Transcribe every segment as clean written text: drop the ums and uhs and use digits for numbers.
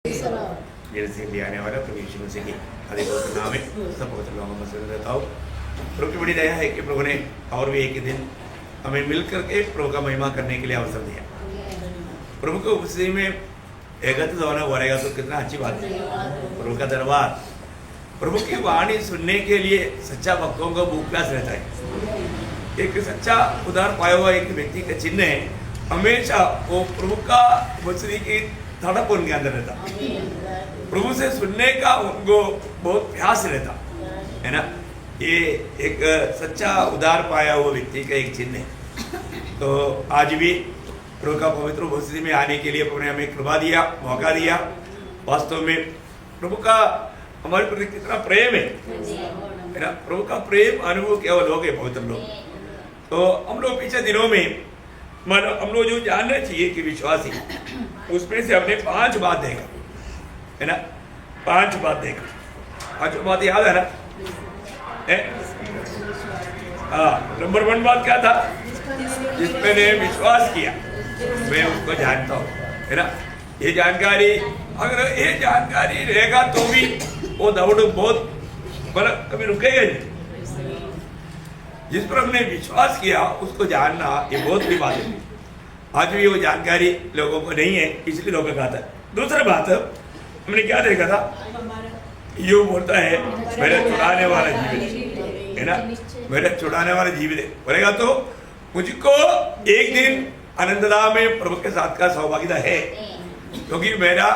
जलसे आने वाला प्रभु यीशु मसीह की अधिक नाम में सब पवित्र लोगों में से रहता हूँ। प्रभु की बड़ी दया है कि प्रभु ने और भी एक दिन हमें मिलकर के प्रभु का महिमा करने के लिए अवसर दिया। प्रभु के उपस्थिति में एकत्रित होना हो रहेगा तो कितना अच्छी बात है। प्रभु का दरबार, प्रभु की वाणी सुनने के लिए सच्चा भक्तों का भूख प्यास रहता है। एक सच्चा उदार पाया हुआ एक व्यक्ति का चिन्ह है, हमेशा वो प्रभु का उपस्थिति की धड़प उनके अंदर रहता, प्रभु से सुनने का उनको बहुत प्यास रहता है ना। ये एक सच्चा उदार पाया हुआ व्यक्ति का एक चिन्ह है। तो आज भी प्रभु का पवित्र उपस्थिति में आने के लिए प्रभु ने हमें कृपा दिया, मौका दिया। वास्तव में प्रभु का हमारे प्रति कितना प्रेम है ना। प्रभु का प्रेम अनुभव केवल लोग है, पवित्र लोग। तो हम लोग पिछले दिनों में हम लोग जो जानना चाहिए कि विश्वासी, उसमें से हमने 5 बात देखा है ना। 5 बात देखा, 5 बात याद है ना। हाँ, नंबर 1 बात क्या था? जिस मैंने विश्वास किया मैं उसको जानता हूँ, है ना। ये जानकारी, अगर ये जानकारी रहेगा तो भी वो दौड़ बहुत मतलब कभी रुकेगा नहीं। जिस पर हमने विश्वास किया उसको जानना ये बहुत बड़ी बात है। आज भी वो जानकारी लोगों को नहीं है, इसलिए लोगों को कहता है। दूसरी बात हमने क्या देखा था? यो बोलता है मेरा छुड़ाने वाला जीवित है ना, मेरा छुड़ाने वाला जीवित है बोलेगा तो मुझको एक दिन आनंददा में प्रभु के साथ का सौभाग्यता है, क्योंकि मेरा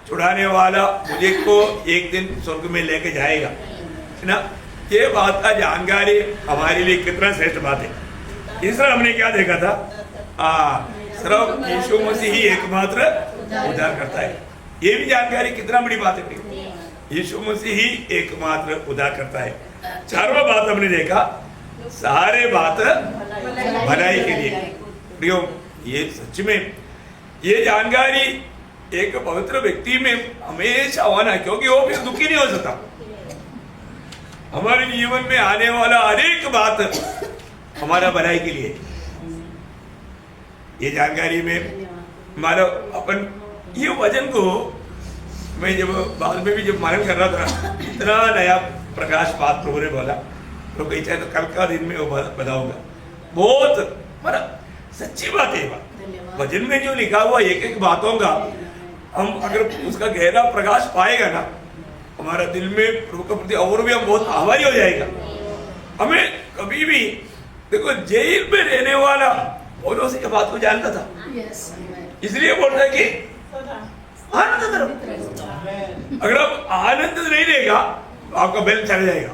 छुड़ाने वाला मुझे को एक दिन स्वर्ग में लेके जाएगा, है ना। ये बात का जानकारी हमारे लिए कितना श्रेष्ठ बात है। तीसरा हमने क्या देखा था? सिर्फ यीशु मसीह ही एकमात्र उद्धार करता है। ये भी जानकारी कितना बड़ी बात है। यीशु मसीह ही एकमात्र उद्धार करता है। 4वां बात हमने देखा, सारे बात भलाई के लिए। प्रियो, ये सच में ये जानकारी एक पवित्र व्यक्ति में हमेशा होना, क्योंकि वो फिर दुखी नहीं हो सकता। हमारे जीवन में आने वाला हर एक बात हमारा भलाई के लिए। ये जानकारी में हमारा अपन ये वजन को मैं जब बाद में भी जब मालूम कर रहा था, इतना नया प्रकाश बात प्रभु ने बोला, तो कहीं चाहे तो कल का दिन में वो बताऊंगा। बहुत मतलब सच्ची बात है। बात वजन में जो लिखा हुआ एक एक बातों का हम अगर उसका गहरा प्रकाश पाएगा ना, हमारा दिल में प्रभु के प्रति और भी हम बहुत आभारी हो जाएगा। हमें कभी भी देखो, जेल में रहने वाला पौलुस इस बात को जानता था, इसलिए बोलता है कि आनंद करो। अगर आप आनंद नहीं लेगा तो आपका बैल चल जाएगा।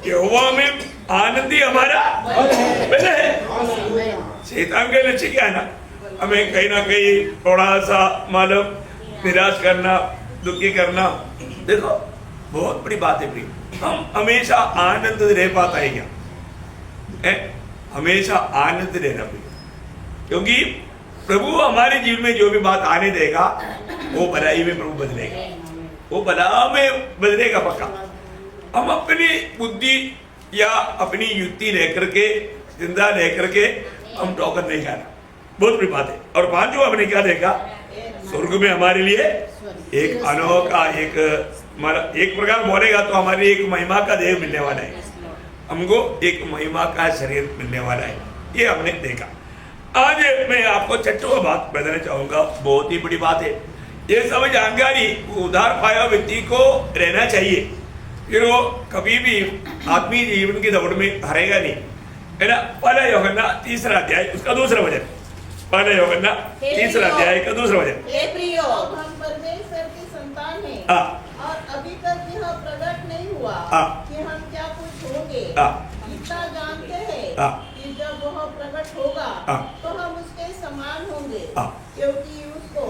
यहोवा में आनंद ही हमारा बैल है। शैतान का लक्ष्य क्या है ना, हमें कहीं ना कहीं थोड़ा सा मालूम निराश करना, दुखी करना। देखो बहुत बड़ी बात है प्रिय, हम हमेशा आनंद रह पाता है क्या? हमेशा आनंद रहना प्रिय, क्योंकि प्रभु हमारे जीवन में जो भी बात आने देगा वो भलाई में प्रभु बदलेगा, वो भला में बदलेगा पक्का। हम अपनी बुद्धि या अपनी युक्ति लेकर के, जिंदा लेकर के हम ठोकर नहीं खाना, बहुत बड़ी बात है। और 5वां हमने क्या देखा? स्वर्ग में हमारे लिए एक अनोखा एक प्रकार बोलेगा तो हमारे एक महिमा का देह मिलने वाला है, हमको एक महिमा का शरीर मिलने वाला है। ये हमने देखा। आज मैं आपको 6वां बात बताना चाहूंगा, बहुत ही बड़ी बात है। ये सब जानकारी उद्धार पाया व्यक्ति को रहना चाहिए, फिर वो कभी भी आत्मीय जीवन की दौड़ में हारेगा नहीं, है ना। पहला यूहन्ना 3 अध्याय उसका 2 वचन। पहला यूहन्ना 3 अध्याय का 2 वचन। हे प्रियो, हम परमेश्वर की संतान हैं और अभी तक यह प्रकट नहीं हुआ कि हम क्या कुछ होंगे। इतना जानते हैं कि जब वह प्रकट होगा तो हम उसके समान होंगे, क्योंकि उसको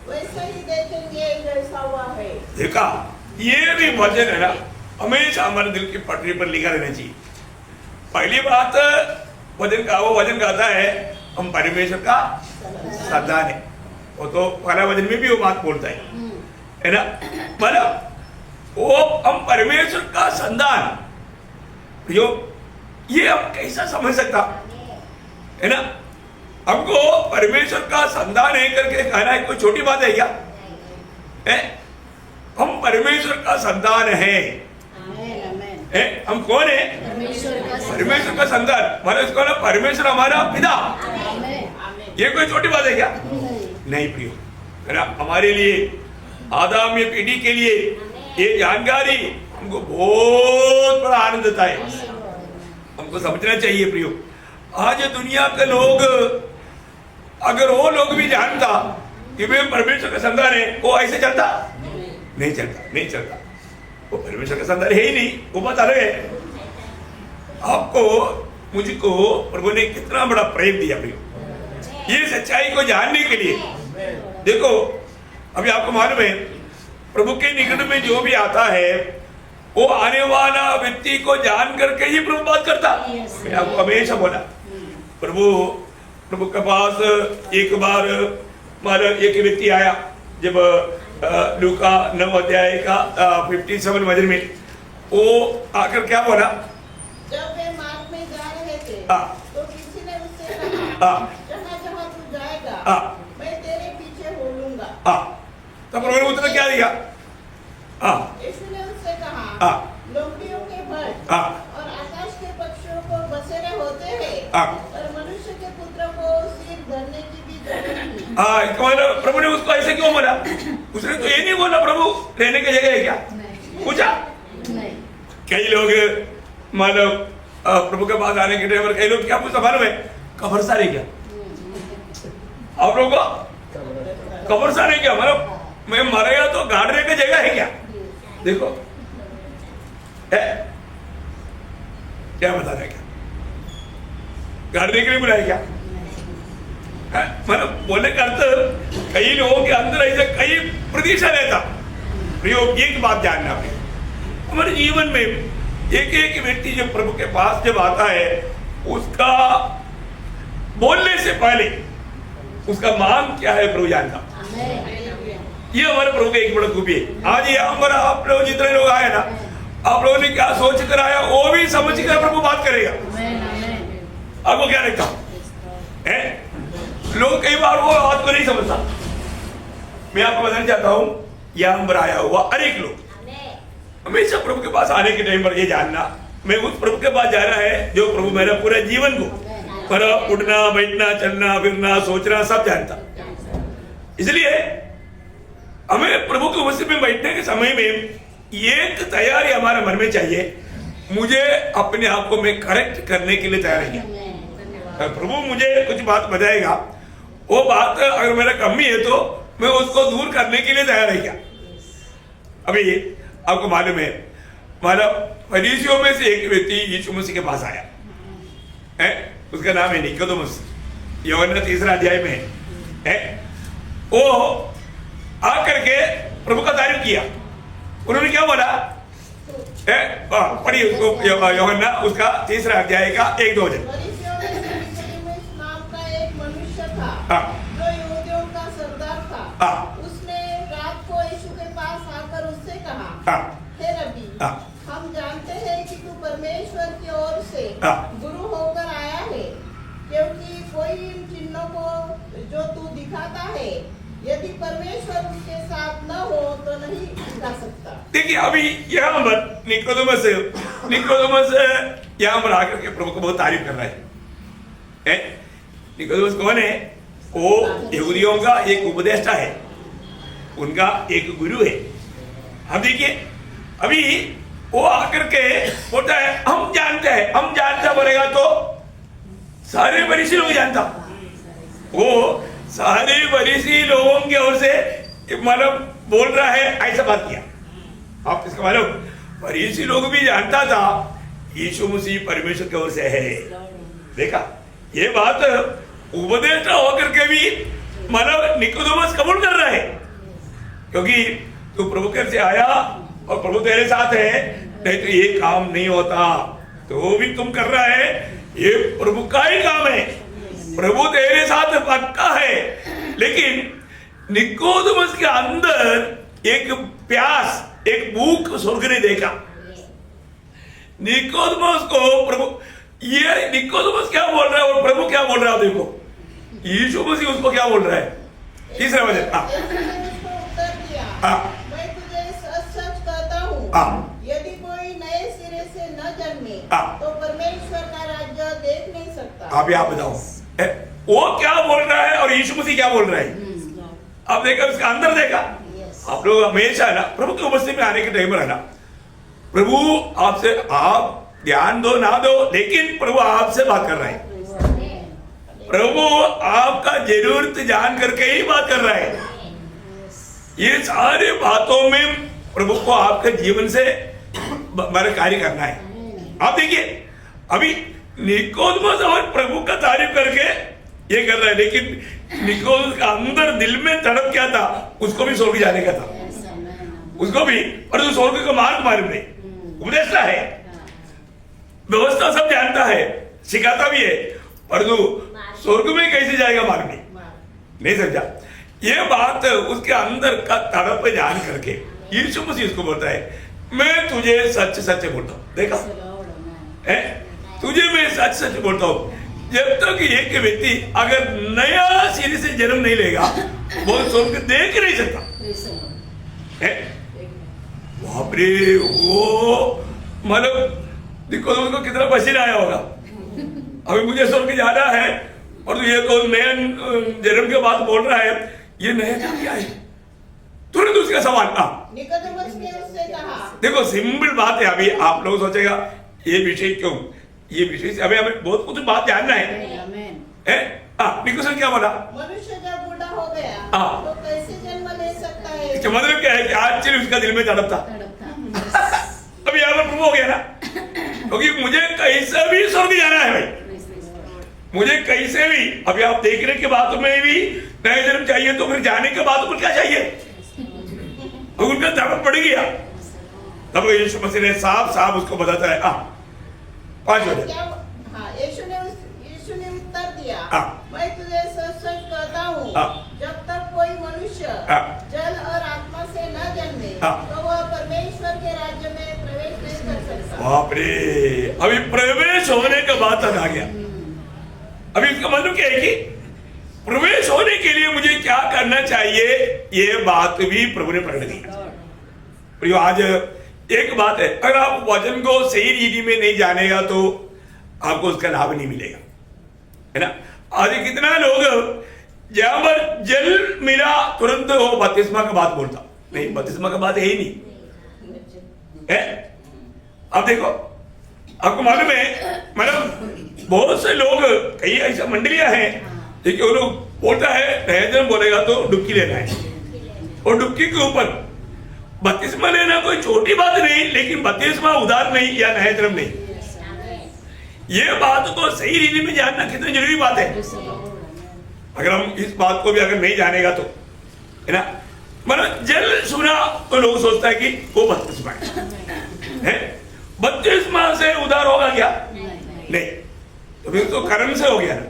वैसा ही देखेंगे जैसा हुआ है। देखा, ये भी वचन है ना, हमेशा हमारे दिल की पटरी पर लिखा रहना चाहिए। पहली बात वचन का, वो वचन कहता है हम परमेश्वर का संतान है। वो तो पहला वचन में भी वो बात बोलता है ना। मतलब वो हम परमेश्वर का संतान, जो ये हम कैसा समझ सकता है ना। हमको परमेश्वर का संतान है करके कहना है कोई छोटी बात है क्या? हम परमेश्वर का संतान है। हम कौन है? परमेश्वर का संतान। मतलब इसको ना परमेश्वर हमारा पिता। ये कोई छोटी बात है क्या? नहीं प्रियो, है ना? हमारे लिए आदामी पीढ़ी के लिए ये जानकारी हमको बहुत बड़ा आनंद देता है। हमको समझना चाहिए प्रियो, आज दुनिया के लोग, अगर वो लोग भी जानता कि वे परमेश्वर का संतान है, वो ऐसे चलता नहीं चलता। वो परमेश्वर का संतान है ही नहीं, वो बात अलग है। आपको मुझको प्रभु ने कितना बड़ा प्रेम दिया प्रियो, ये सच्चाई को जानने के लिए। देखो अभी आपको मालूम है, प्रभु के निकट में जो भी आता है वो आने वाला व्यक्ति को जान करके ही प्रभु बात करता। मैं आपको हमेशा बोला, प्रभु के पास एक बार मानो एक व्यक्ति आया, जब लूका 9 अध्याय का 57 वचन में वो आकर क्या बोला? जब वे मार्ग में जा रहे थे तो किसी ने उससे कहा, जहाँ तू जाएगा मैं तेरे पीछे हो लूंगा। तो प्रभु ने उत्तर क्या दिया? इसने उससे कहा, लोमड़ियों के भय और आकाश के पक्षियों को बसेरे होते हैं, और मनुष्य के पुत्र को सिर धरने की भी जरूरत नहीं। प्रभु ने उसको ऐसे क्यों बोला? उसने तो ये नहीं बोला प्रभु रहने की जगह है क्या? पूछा? कई लोग मतलब प्रभु के पास आने के टाइम पर कई लोग क्या पूछता मालूम है? कब्रस्तान है क्या? आप लोगों को कब्रस्तान है क्या? मतलब मैं मरेगा तो गाड़ने की जगह है क्या? देखो क्या बता रहा है? क्या गाड़ने के लिए बुलाया क्या? मतलब बोलने का अर्थ कई लोगों के अंदर ऐसे कई प्रतीक्षा रहता। प्रयोग एक बात जानना है, हमारे जीवन में एक एक व्यक्ति जब प्रभु के पास जब आता है, उसका बोलने से पहले उसका मांग क्या है प्रभु जानता। ये हमारे प्रभु का एक बड़ा खूबी है। आज यहाँ पर आप लोग जितने लोग आए ना, आप लोगों ने क्या सोच कर आया वो भी समझ कर प्रभु बात करेगा। आपको क्या लगता है? लोग कई बार वो बात को नहीं समझता। मैं आपको बताना चाहता हूँ, यहाँ पर आया हुआ हर एक लोग हमेशा प्रभु के पास आने के टाइम पर ये जानना, मैं उस प्रभु के पास जाना है जो प्रभु मेरा पूरे जीवन को पर उठना बैठना चलना फिरना सोचना सब जानता। इसलिए हमें प्रभु के उपस्थिति में बैठने के समय में एक तैयारी हमारे मन में चाहिए। मुझे अपने आप को मैं करेक्ट करने के लिए तैयार है। प्रभु मुझे कुछ बात बताएगा, वो बात अगर मेरा कमी है तो मैं उसको दूर करने के लिए तैयार है क्या? अभी आपको मालूम है, मतलब फरीसियों में से एक व्यक्ति यीशु मसीह के पास आया है, उसका नाम है निकोदेमुस, यूहन्ना 3 अध्याय में है। वो आकर के प्रभु का तारीफ किया। उन्होंने क्या बोला? पढ़िए उसको, यूहन्ना उसका 3 अध्याय का 1-2 वचन। नाम का एक मनुष्य था जो यहूदियों का सरदार था। उसने रात को यीशु के पास आकर उससे कहा, हे रब्बी, हम जानते हैं कि तू परमेश्वर की ओर से गुरु होकर आया है, क्योंकि कोई इन चिन्हों को जो तू दिखाता है यदि परमेश्वर उसके साथ न हो तो नहीं दिखा सकता। देखिए अभी यहाँ पर निकोदेमुस यहाँ पर आकर के प्रभु को बहुत तारीफ कर रहा है। निकोदेमुस कौन है? वो यहूदियों का एक उपदेष्टा है, उनका एक गुरु है। अब देखिए अभी वो आकर के बोलता है हम जानते बोलेगा तो सारे फरीसी लोग जानता। वो सारे फरीसी लोगों की ओर से मतलब बोल रहा है, ऐसा बात किया। आप इसका मालूम, फरीसी लोग भी जानता था यीशु मसीह परमेश्वर की ओर से है। देखा ये बात उपदेष्टा होकर के भी मतलब निकोदेमुस कबूल कर रहा है, क्योंकि तू प्रभु के से आया और प्रभु तेरे साथ है, नहीं तो ये काम नहीं होता। तो भी तुम कर रहा है, ये प्रभु का ही काम है, प्रभु तेरे साथ पक्का है। लेकिन निकोदेमुस के अंदर एक प्यास, एक भूख स्वर्ग ने देखा। निकोदेमुस को प्रभु, ये निकोदेमुस क्या बोल रहा है और प्रभु क्या बोल रहा है? देखो यीशु मसीह उसको क्या बोल रहा है। तीसरा वचन, उत्तर दिया, मैं तुझे सच सच कहता हूँ, यदि कोई नए सिरे से न जन्मे तो परमेश्वर का राज्य देख नहीं सकता। अभी आप बताओ वो क्या बोल रहा है और यीशु मसीह क्या बोल रहा है? अब देखा, उसका अंदर देखा। आप लोग हमेशा ना प्रभु की उपस्थिति में आने के टाइम रहना, प्रभु आपसे, आप ज्ञान दो ना दो, लेकिन प्रभु आपसे बात कर रहा है। प्रभु आपका जरूरत जान करके ही बात कर रहा है। ये सारे बातों में प्रभु को आपके जीवन से मेरा कार्य करना है। आप देखिए, अभी निकोदेमस और प्रभु का तारीफ करके ये कर रहा है, लेकिन निकोदेमस का अंदर दिल में तड़प क्या था? उसको भी स्वर्ग जाने का था, उसको भी। पर तो स्वर्ग का मार्ग मालूम नहीं, उपदेशता है, व्यवस्था सब जानता है, सिखाता भी है, पर तो स्वर्ग में कैसे जाएगा मालूम नहीं समझा। ये बात उसके अंदर का तड़प जान करके यीशु मसीह उसको बोलता है, मैं तुझे सच सच बोलता हूँ। देखा है, तुझे मैं सच सच बोलता हूँ, जब तक एक व्यक्ति अगर नया सिरे से जन्म नहीं लेगा वो स्वर्ग देख नहीं सकता है। बाप रे, वो मतलब देखो उसको कितना पसीना आया होगा। अभी मुझे स्वर्ग जाना है और तो ये तो नया जन्म के बाद बोल रहा है, ये नया जन्म क्या है? तुरंत उसका सवाल निकोदेमस ने उससे कहा। देखो सिंपल बात है। अभी आप लोग सोचेगा ये विषय क्यों, ये विषय से अभी हमें बहुत कुछ बात जानना है। निकोदेमस क्या बोला? मनुष्य जब बूढ़ा हो गया तो कैसे जन्म ले सकता है? इसका मतलब क्या है कि आज चलिए उसका दिल में तड़प था। अभी यहाँ पर प्रूव हो गया ना, क्योंकि मुझे कैसे भी स्वर्ग जाना है भाई, मुझे कैसे भी। अभी आप देखने के बाद में भी नया जन्म चाहिए, तो फिर जाने के बाद में क्या चाहिए? तो उनका तड़प पड़ गया। तब यीशु मसीह ने साफ साफ उसको बताता है। 5 बजे यीशु ने उत्तर दिया, मैं तुझे सच सच कहता हूँ, जब तक कोई मनुष्य जल और आत्मा से न जन्मे तो वह परमेश्वर के राज्य में प्रवेश नहीं कर सकता। बाप रे, अभी प्रवेश होने का बात आ गया। अभी इसका मतलब क्या है कि प्रवेश होने के लिए मुझे क्या करना चाहिए, ये बात भी प्रभु ने प्रकट की। आज एक बात है, अगर आप वचन को सही रीति में नहीं जानेगा तो आपको उसका लाभ नहीं मिलेगा, है ना। आज कितना लोग जहां पर जल मिला तुरंत वो बपतिस्मा का बात बोलता नहीं, बपतिस्मा का बात है ही नहीं है। अब देखो, आपको मालूम है, मतलब बहुत से लोग, कई ऐसा मंडलियां हैं देखिए, वो लोग बोलता है नया जन्म बोलेगा तो डुबकी लेना है, और डुबकी के ऊपर बपतिस्मा लेना कोई छोटी बात नहीं, लेकिन बपतिस्मा उधार नहीं या नया जन्म नहीं। ये बात को सही रीति में जानना कितनी जरूरी बात है। अगर हम इस बात को भी अगर नहीं जानेगा तो, है ना, मतलब जल सुना तो लोग सोचता है कि वो बपतिस्मा है। बपतिस्मा से उधार होगा क्या? नहीं, तो फिर तो कर्म से हो गया ना।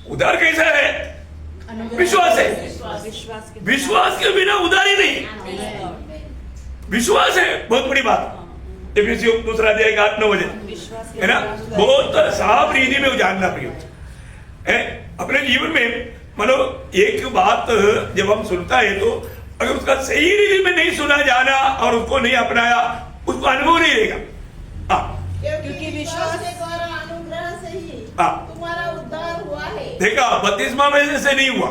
उधार कैसा है? विश्वास है। विश्वास के बिना उधार ही नहीं। विश्वास है बहुत बड़ी बात। एफिसियों 2 अध्याय 8-9 बजे, है ना, बहुत साफ रीति में जानना है अपने जीवन में। मतलब एक बात जब हम सुनता है तो अगर उसका सही रीति में नहीं सुना जाना और उसको नहीं अपनाया, उसको अनुभव नहीं रहेगा। क्योंकि विश्वास के द्वारा अनुग्रह से ही तुम्हारा उद्धार हुआ है। देखा, बपतिस्मा में से नहीं हुआ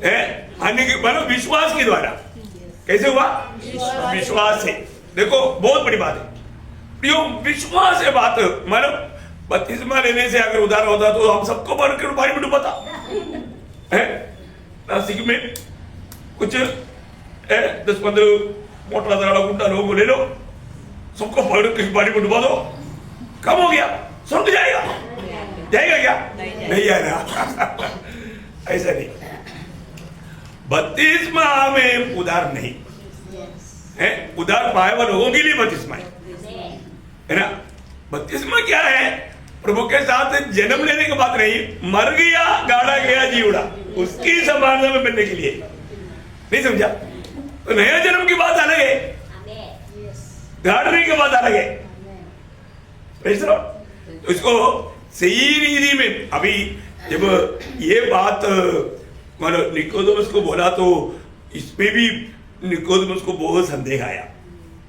है, मतलब विश्वास के द्वारा। कैसे हुआ? विश्वास से। देखो बहुत बड़ी बात है, विश्वास है बात। मतलब बपतिस्मा लेने से अगर उधार होता तो हम सबको भरकर पानी में डूबाता है। नासिक में कुछ 10-15 मोटा तगड़ा गुंडा लोग ले लो, सबको पकड़ के पानी में डुबा दो, कम हो गया, स्वर्ग जाएगा? जाएगा क्या? नहीं जाएगा। ऐसा नहीं, बपतिस्मा में उधार नहीं है। उधार पाए हुए लोगों के लिए बपतिस्मा है ना। बपतिस्मा क्या है? प्रभु के साथ जन्म लेने की बात नहीं, मर गया, गाड़ा गया, जी उड़ा, उसकी समानता में बनने के लिए। नहीं समझा? तो नया जन्म की बात अलग है, गाड़ने की बात अलग है। तो इसको सही रीति में, अभी जब ये बात मतलब निकोदेमस को बोला तो इसमें भी निकोदेमुस को बहुत संदेह आया,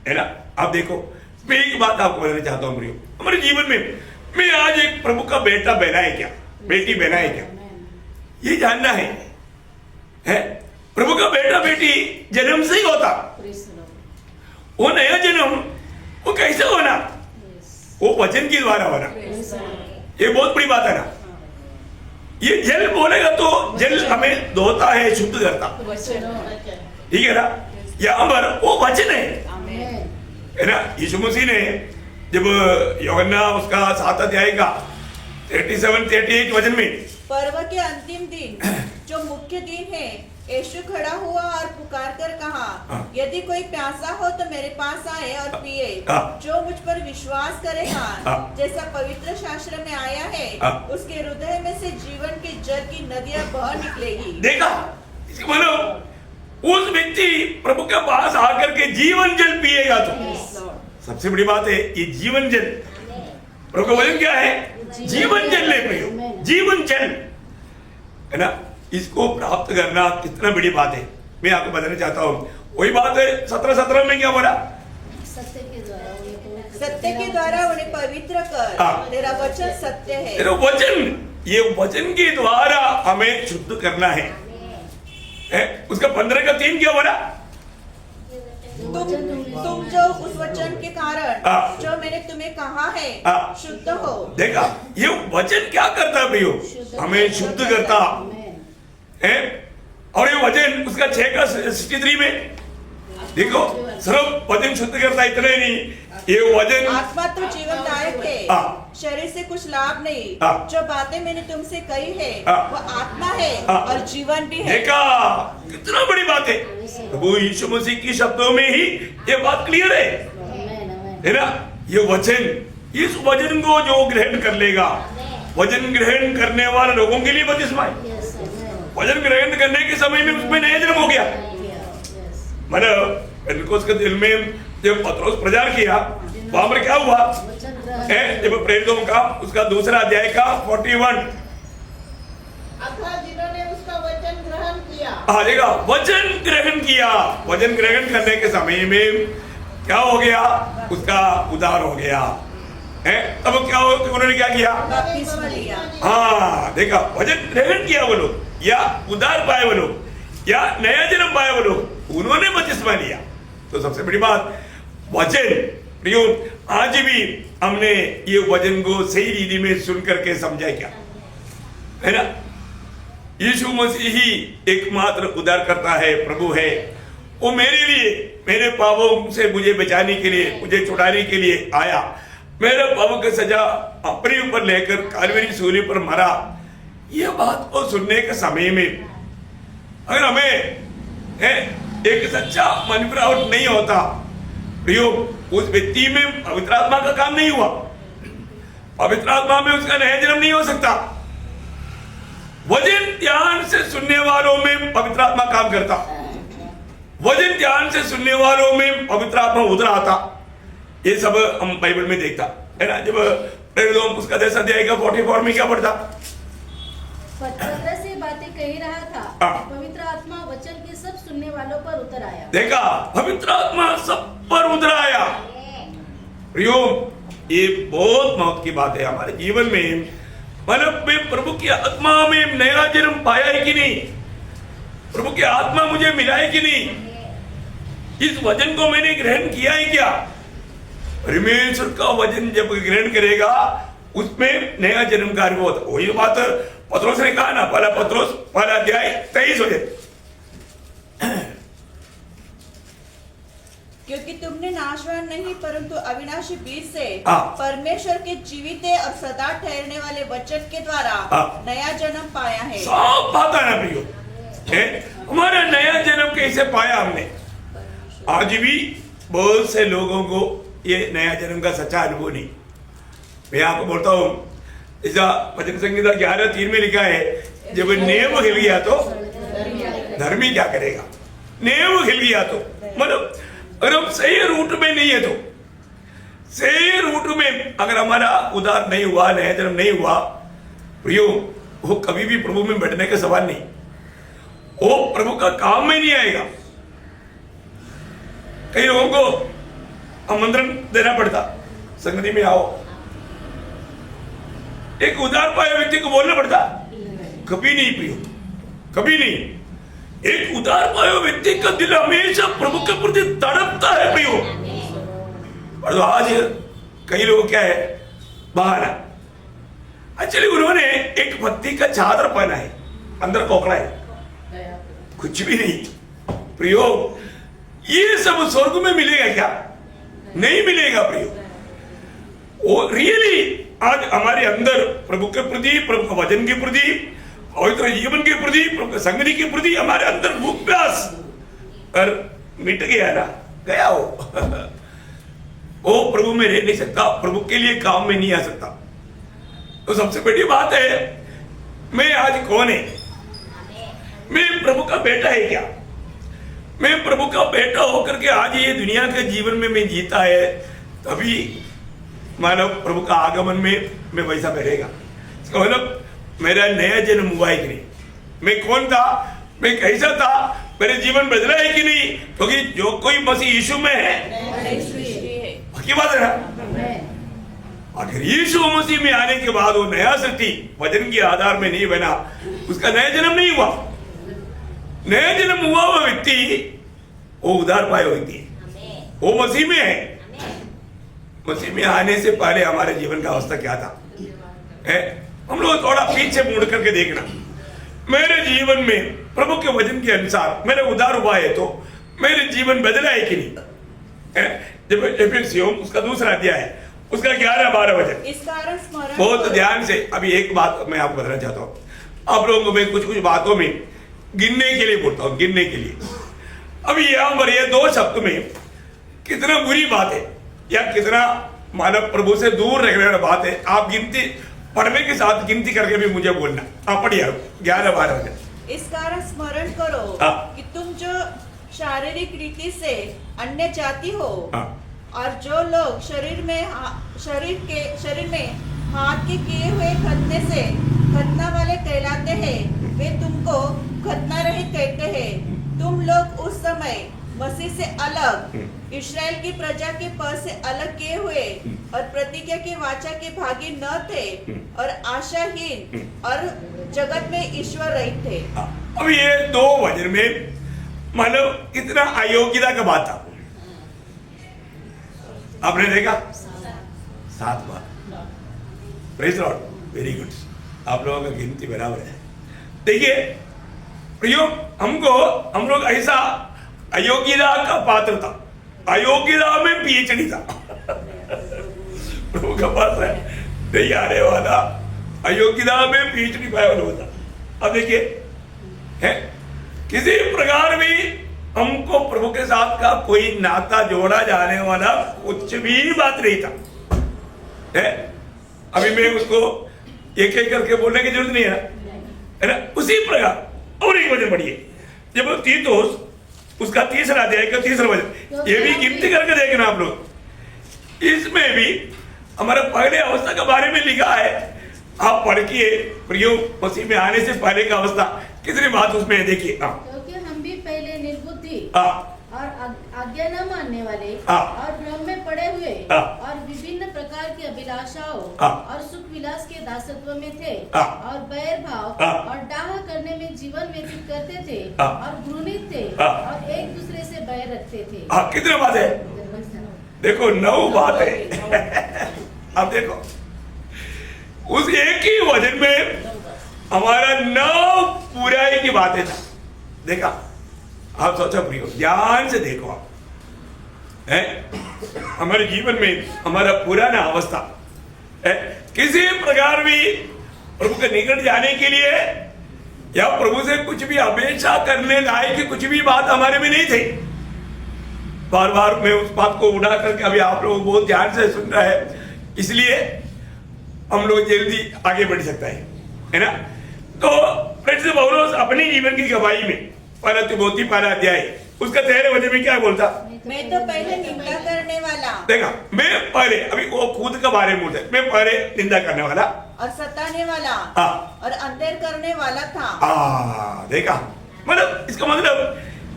है ना। आप देखो, मैं एक बात आपको बताना चाहता हूँ प्रियो, हमारे जीवन में मैं आज एक प्रभु का बेटा बहना है क्या, बेटी बहना है क्या, ये जानना है? प्रभु का बेटा बेटी जन्म से ही होता, वो नया जन्म वो कैसे होना? वो वचन के द्वारा होना। ये बहुत बड़ी बात है ना। ये जल बोलेगा तो जल हमें धोता है, शुद्ध करता, ठीक है ना। यहाँ पर वो वचन है ना। यीशु मसीह ने जब यूहन्ना उसका 7 अध्याय का 37-38 वचन में, पर्व के अंतिम दिन जो मुख्य दिन है, यीशु खड़ा हुआ और पुकार कर कहा, यदि कोई प्यासा हो तो मेरे पास आए और पिए। जो मुझ पर विश्वास करेगा, जैसा पवित्र शास्त्र में आया है, उसके हृदय में से जीवन के जल की नदियां बह निकलेगी। देखा, इसका मतलब उस व्यक्ति प्रभु के पास आकर के जीवन जल पिएगा तो सबसे बड़ी बात है ये जीवन जल। प्रभु का वचन क्या है? जीवन जल ले पियो, जीवन जल, है ना। इसको प्राप्त करना कितना बड़ी बात है, मैं आपको बताना चाहता हूँ। वही बात है 17 में क्या बोला? सत्य के द्वारा उन्हें पवित्र कर, तेरा वचन सत्य है। तेरा वचन, ये वचन के द्वारा हमें शुद्ध करना है। उसका 15 का 3 क्या बोला? तुम जो उस वचन के कारण जो मैंने तुम्हें कहा है शुद्ध हो। देखा, ये वचन क्या करता है भैया? हमें शुद्ध करता है। और ये वचन उसका 6 का 63 में देखो, सिर्फ वचन शुद्ध करता इतना ही नहीं, ये वचन आत्मा तो जीवनदायक है, शरीर से कुछ लाभ नहीं। जो बातें मैंने तुमसे कही है वो आत्मा है और जीवन भी है। देखा, कितना बड़ी बात है। प्रभु यीशु मसीह की शब्दों में ही ये बात क्लियर है ना। ये वचन, इस वचन को जो ग्रहण कर लेगा, वचन ग्रहण करने वाले लोगों के लिए बपतिस्मा है। वचन ग्रहण करने के समय में उसमें नया जन्म हो गया। मतलब पेंटेकोस्त के दिन में जब पतरस प्रचार किया, वहां पर क्या हुआ? जब प्रेरितों का उसका 2 अध्याय का 41, अतः जिन्होंने उसका वचन ग्रहण किया, देखा, वचन ग्रहण किया। वचन ग्रहण करने के समय में क्या हो गया? उसका उद्धार हो गया। तब क्या हो, उन्होंने क्या किया? बपतिस्मा लिया। हाँ, देखा, वचन ग्रहण किया वो लोग, या उद्धार पाए वो लोग, या नया जन्म पाए वो लोग, उन्होंने बपतिस्मा लिया। तो सबसे बड़ी बात वचन प्रियो, आज भी हमने ये वचन को सही रीति में सुन करके समझा क्या, है ना। यीशु मसीह ही एकमात्र उद्धार करता है, प्रभु है। वो मेरे लिए, मेरे पापों से मुझे बचाने के लिए, मुझे छुड़ाने के लिए आया। मेरे पापों की सजा अपने ऊपर लेकर कालवरी सूली पर मरा। ये बात को सुनने के समय में अगर हमें एक सच्चा मन फिरावट नहीं होता, प्रियो, उस व्यक्ति में पवित्र आत्मा का काम नहीं हुआ। पवित्र आत्मा में उसका नया जन्म नहीं हो सकता। वचन ध्यान से सुनने वालों में पवित्र आत्मा काम करता। वचन ध्यान से सुनने वालों में पवित्र आत्मा उतर आता। ये सब हम बाइबल में देखता है ना। जब प्रेरितों उसका 10 अध्याय का 44 में क्या पढ़ता? पतरस से बातें कह रहा था, पवित्र आत्मा वचन के सब सुनने वालों पर उतर आया। देखा, पवित्र आत्मा सब पर उतर आया। प्रियो, ये बहुत महत्व की बात है हमारे जीवन में। मतलब मैं प्रभु की आत्मा में नया जन्म पाया है कि नहीं? प्रभु की आत्मा मुझे मिला है कि नहीं? इस वचन को मैंने ग्रहण किया है क्या? परमेश्वर का वचन जब ग्रहण करेगा उसमें नया जन्म का अनुभव होता। वही बात पतरस ने कहा ना, पहला पतरस 1 अध्याय 23 हो जाए, क्योंकि तुमने नाशवान नहीं परंतु अविनाशी बीज से परमेश्वर के जीवित और सदा ठहरने वाले वचन के द्वारा नया जन्म पाया है। सब बात है ना प्रियो, हमारा नया जन्म कैसे पाया हमने? आज भी बहुत से लोगों को ये नया जन्म का सच्चा अनुभव नहीं। मैं आपको बोलता हूँ, ऐसा भजन संहिता 11:3 में लिखा है, जब नेम हिल गया तो धर्मी क्या करेगा? नेम हिल गया तो मतलब अगर हम सही रूट में नहीं है तो, सही रूट में अगर हमारा उद्धार नहीं हुआ, नया जन्म नहीं हुआ, प्रियो, वो कभी भी प्रभु में बैठने का सवाल नहीं। वो प्रभु का काम में नहीं आएगा। कई लोगों को आमंत्रण देना पड़ता, संगति में आओ। एक उदार पाए व्यक्ति को बोलना पड़ता, कभी नहीं प्रियो, कभी नहीं। एक उदार पाए व्यक्ति का दिल हमेशा प्रभु के प्रति तड़पता है प्रियो। और तो आज कई लोग क्या है, बहाना। एक्चुअली उन्होंने एक पत्ती का चादर पहना है, अंदर कोकड़ा है, कुछ भी नहीं प्रियो। ये सब स्वर्ग में मिलेगा क्या? नहीं मिलेगा प्रियो। वो रियली आज हमारे अंदर प्रभु के प्रति, प्रभु के वचन के प्रति, पवित्र जीवन के प्रति, प्रभु के संगति के प्रति हमारे अंदर भूख प्यास पर मिट गया ना, गया वो प्रभु में रह नहीं सकता, प्रभु के लिए काम में नहीं आ सकता। तो सबसे बड़ी बात है, मैं आज कौन है? मैं प्रभु का बेटा है क्या? मैं प्रभु का बेटा होकर के आज ये दुनिया के जीवन में मैं जीता है, तभी मानव प्रभु का आगमन में मैं वैसा रहेगा। मतलब मेरा नया जन्म हुआ है कि नहीं? मैं कौन था, मैं कैसा था, मेरे जीवन बदला है कि नहीं? क्योंकि जो कोई मसीह यीशु में है, की बात है ना। अगर यीशु मसीह में आने के बाद वो नया सृष्टि वचन के आधार में नहीं बना, उसका नया जन्म नहीं हुआ। नया जन्म हुआ हुआ व्यक्ति वो उधार पाए व्यक्ति है, वो मसीह में है। मसीह में आने से पहले हमारे जीवन का अवस्था क्या था है? हम लोग थोड़ा पीछे मुड़ करके देखना। मेरे जीवन में प्रभु के वचन के अनुसार मेरा उद्धार हुआ है, तो मेरे जीवन बदला है कि नहीं है? जब एफेसियों उसका दूसरा अध्याय है, उसका 11-12 वचन। इस कारण स्मरण बहुत ध्यान से अभी एक बात मैं आपको बताना चाहता हूँ। आप लोगों को मैं कुछ कुछ बातों में गिनने के लिए बोलता हूँ, गिनने के लिए। अभी यहाँ पर ये 2 शब्द में कितना बुरी बात है या कितना मानव प्रभु से दूर रहने वाली बात है। आप गिनती पढ़ने के साथ गिनती करके भी मुझे बोलना। आप पढ़िए 11-12 वचन। इस कारण स्मरण करो कि तुम जो शारीरिक रीति से अन्य जाति हो, और जो लोग शरीर में हाथ के किए हुए खतना से खतना वाले कहलाते हैं, वे तुमको खतना रहित कहते हैं। तुम लोग उस समय मसीह से अलग, इस्राएल की प्रजा के पद से अलग किए हुए और प्रतिज्ञा की वाचा के भागी न थे, और आशाहीन और जगत में ईश्वर रहित थे। अब ये 2 वचन में मानो कितना अयोग्यता का बात था। आपने देखा 7 बार। Praise Lord, very good. आप लोगों का गिनती बराबर है। देखिए प्रियो, हम लोग ऐसा अयोग्यता का पात्र था, अयोग्यता में पीएचडी था। प्रभु का पास है नहीं आने वाला, अयोग्यता में पीएचडी पाया होता। अब देखिए है, किसी प्रकार भी हमको प्रभु के साथ का कोई नाता जोड़ा जाने वाला कुछ भी बात नहीं था है? अभी मैं उसको एक एक करके बोलने की जरूरत नहीं है ना? उसी प्रकार और एक वचन पढ़िए, जब तीतुस उसका 3रा अध्याय का 3रा वचन, ये भी गिनती करके देखना आप लोग। इसमें भी हमारा पहले अवस्था के बारे में लिखा है। आप पढ़िए प्रियो, मसीह में आने से पहले का अवस्था कितनी बात उसमें है, देखिए। क्योंकि हम भी पहले निर्बुद्धि और आज्ञा न मानने वाले और भ्रम में पड़े हुए और विभिन्न प्रकार की अभिलाषाओं और सुख विलास के दासत्व में थे, और बैर भाव और डाह करने में जीवन व्यतीत करते थे, और घृणित थे, और एक दूसरे से बैर रखते थे। कितने बात है? देखो 9 बात है। अब देखो उस एक ही वचन में हमारा 9 बुराई की बातें था। देखा? आप सोचो प्रियो, ध्यान से देखो आप है? हमारे जीवन में हमारा पुराना अवस्था है, किसी प्रकार भी प्रभु के निकट जाने के लिए या प्रभु से कुछ भी अपेक्षा करने लायक कुछ भी बात हमारे में नहीं थी। बार बार मैं उस बात को उड़ा करके अभी आप लोग बहुत ध्यान से सुन रहे हैं, इसलिए हम लोग जल्दी आगे बढ़ सकता है ना? तो प्रेरित पौलुस अपने जीवन की गवाही में पहला तिमोथी 1 अध्याय उसका 13 वचन में क्या बोलता? मैं तो पहले निंदा करने वाला। देखा, मैं पहले, अभी वो खुद के बारे में बोलता है, मैं पहले निंदा करने वाला और सताने वाला और अंधेर करने वाला था। देखा, मतलब इसका मतलब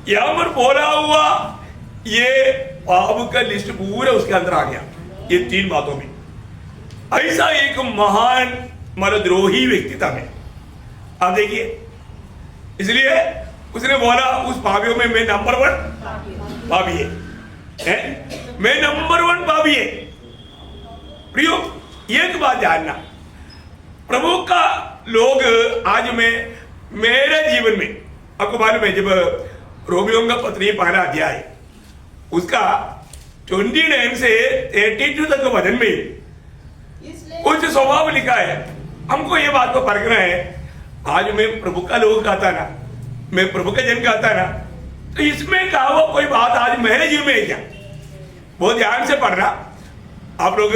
यहां पर बोला हुआ ये पाप का लिस्ट पूरा उसके अंदर आ गया, ये 3 बातों में। ऐसा एक महान मरद्रोही व्यक्ति था मैं, आप देखिए, इसलिए उसने बोला उस पापियों में मैं नंबर 1 पापी है, मैं नंबर 1 पापी है। प्रियो, एक बात जानना, प्रभु का लोग आज में मेरे जीवन में, आपको मालूम है जब रोमियो का पत्री पहला अध्याय उसका 29 से 82 तक वचन में कुछ स्वभाव लिखा है। हमको ये बात को परखना है, आज मैं प्रभु का लोग कहता ना, मैं प्रभु का जन कहता ना, तो इसमें कहा वो कोई बात आज मेरे जीवन में है क्या? बहुत ध्यान से पढ़ना, आप लोग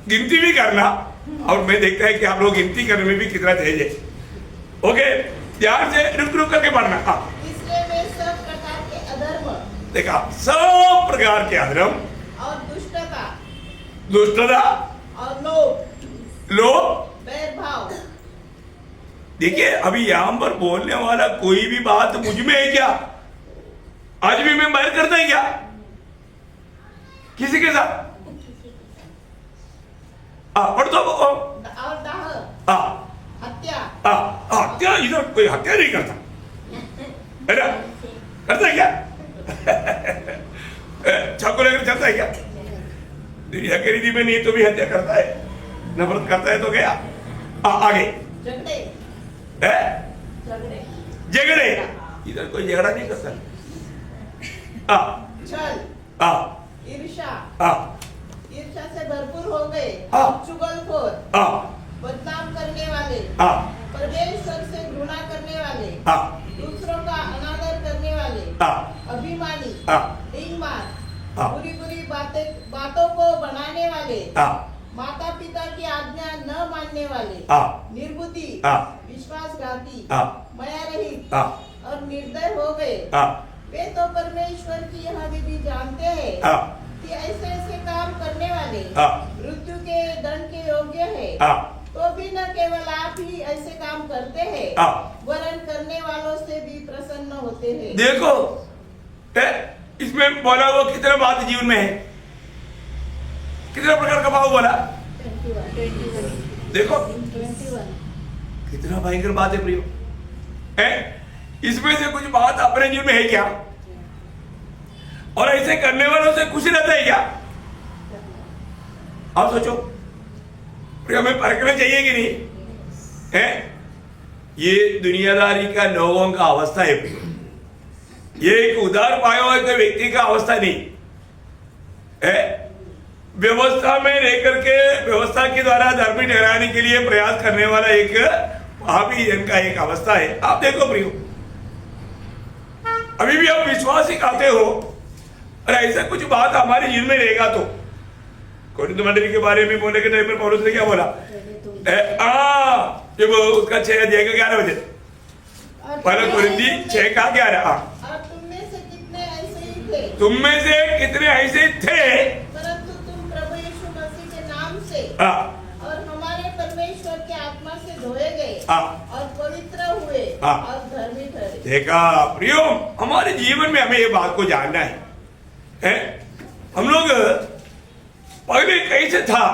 गिनती भी करना, और मैं देखता है कि आप लोग गिनती करने में भी कितना तेज है। ओके, ध्यान से रुक करके पढ़ना। हाँ, इसलिए वे सब प्रकार के अधर्म, देखा, सब प्रकार के अधर्म और दुष्टता और लोभ, बैरभाव। देखिए, अभी यहां पर बोलने वाला कोई भी बात मुझ में है क्या? आज भी मैं बैर करता है क्या किसी के साथ? पढ़ दो। और दाह, हत्या, इधर कोई हत्या नहीं करता है ना? करता है क्या? चाकू लेकर चलता है क्या? दुनिया की रीति में नहीं तो भी हत्या करता है, नफरत करता है तो गया। आगे झगड़े, इधर कोई झगड़ा नहीं करता। छल, ईर्ष्या से भरपूर हो गए, चुगलखोर, बदनाम करने वाले, परमेश्वर से घृणा करने वाले, दूसरों का अनादर करने वाले, अभिमानी, डिंगमार, बुरी बातों को बनाने वाले, माता पिता की आज्ञा न मानने वाले, निर्बुद्धि, विश्वासघाती, माया रहित और निर्दय हो गए। वे तो परमेश्वर की यह विधि जानते हैं कि ऐसे ऐसे काम करने वाले मृत्यु के दंड के योग्य है, तो भी न केवल आप ही ऐसे काम करते हैं, वरन करने वालों से भी प्रसन्न होते हैं। देखो, इसमें बोला हुआ कितना बात जीवन में है, कितना प्रकार का भाव बोला। 21 देखो कितना भयंकर बात है प्रियो, इसमें से कुछ बात अपने जीवन में है क्या? और ऐसे करने वालों से खुश रहता है क्या? आप सोचो, प्रियो, हमें परखना चाहिए कि नहीं है? ये दुनियादारी का लोगों का अवस्था है प्रियो, ये एक उदार पाया हुआ कोई व्यक्ति का अवस्था नहीं है। व्यवस्था में रहकर के व्यवस्था के द्वारा धर्मी ठहराने के लिए प्रयास करने वाला एक पापी जन का एक अवस्था है। आप देखो प्रियो, अभी भी आप विश्वास ही कहते हो, और ऐसा कुछ बात हमारे जीवन में रहेगा तो कोरिन्थ मंडली के बारे में बोलने के टाइम में पौलुस ने क्या बोला? जब उसका 6 अध्याय का 11 बजे, पहला कोरिन्थी 6 का 11, तुम में से कितने ऐसे थे, परंतु तुम प्रभु यीशु मसीह के नाम से और हमारे परमेश्वर के आत्मा से धोए गए और पवित्र हुए और धर्मी ठहरे। देखा प्रियो, हमारे जीवन में हमें ये बात को जानना है, हम लोग पहले कैसे था,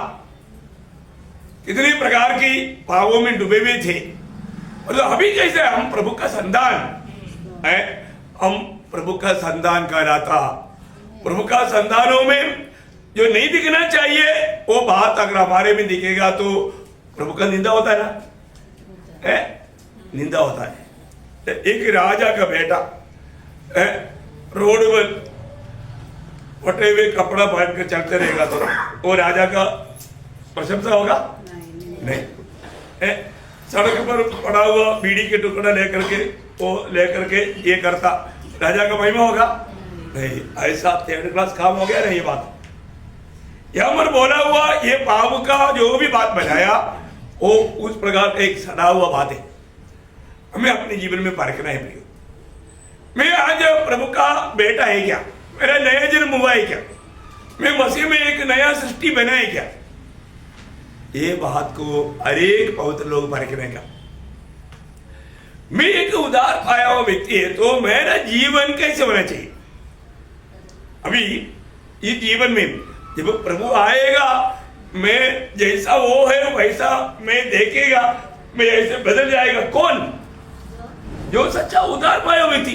कितने प्रकार की पापों में डूबे हुए थे, मतलब अभी कैसे हम प्रभु का संतान है, हम प्रभु का संतान कहलाता। प्रभु का संतानों में जो नहीं दिखना चाहिए वो बात अगर हमारे में दिखेगा तो प्रभु का निंदा होता है ना, निंदा होता है। एक राजा का बेटा रोड पर फटे हुए कपड़ा पहन कर चलते रहेगा तो वो राजा का प्रशंसा होगा? नहीं। सड़क पर पड़ा हुआ बीड़ी के टुकड़ा लेकर के ये करता, राजा का महिमा होगा? नहीं। ऐसा 3rd क्लास काम हो गया ना ये बात। यहां पर बोला हुआ ये पाप का जो भी बात बनाया वो उस प्रकार का एक सड़ा हुआ बात है, हमें अपने जीवन में परखना है प्रियो। मैं आज प्रभु का बेटा है क्या? मेरा नया जन्म हुआ है क्या? मैं मसीह में एक नया सृष्टि बना है क्या? ये बात को हर एक पवित्र लोग परखने का। मैं एक उदार पाया हुआ व्यक्ति है तो मेरा जीवन कैसे होना चाहिए? अभी इस जीवन में जब प्रभु आएगा, मैं जैसा वो है वैसा मैं देखेगा, मैं ऐसे बदल जाएगा। कौन? जो सच्चा उदार पाया हुआ व्यक्ति,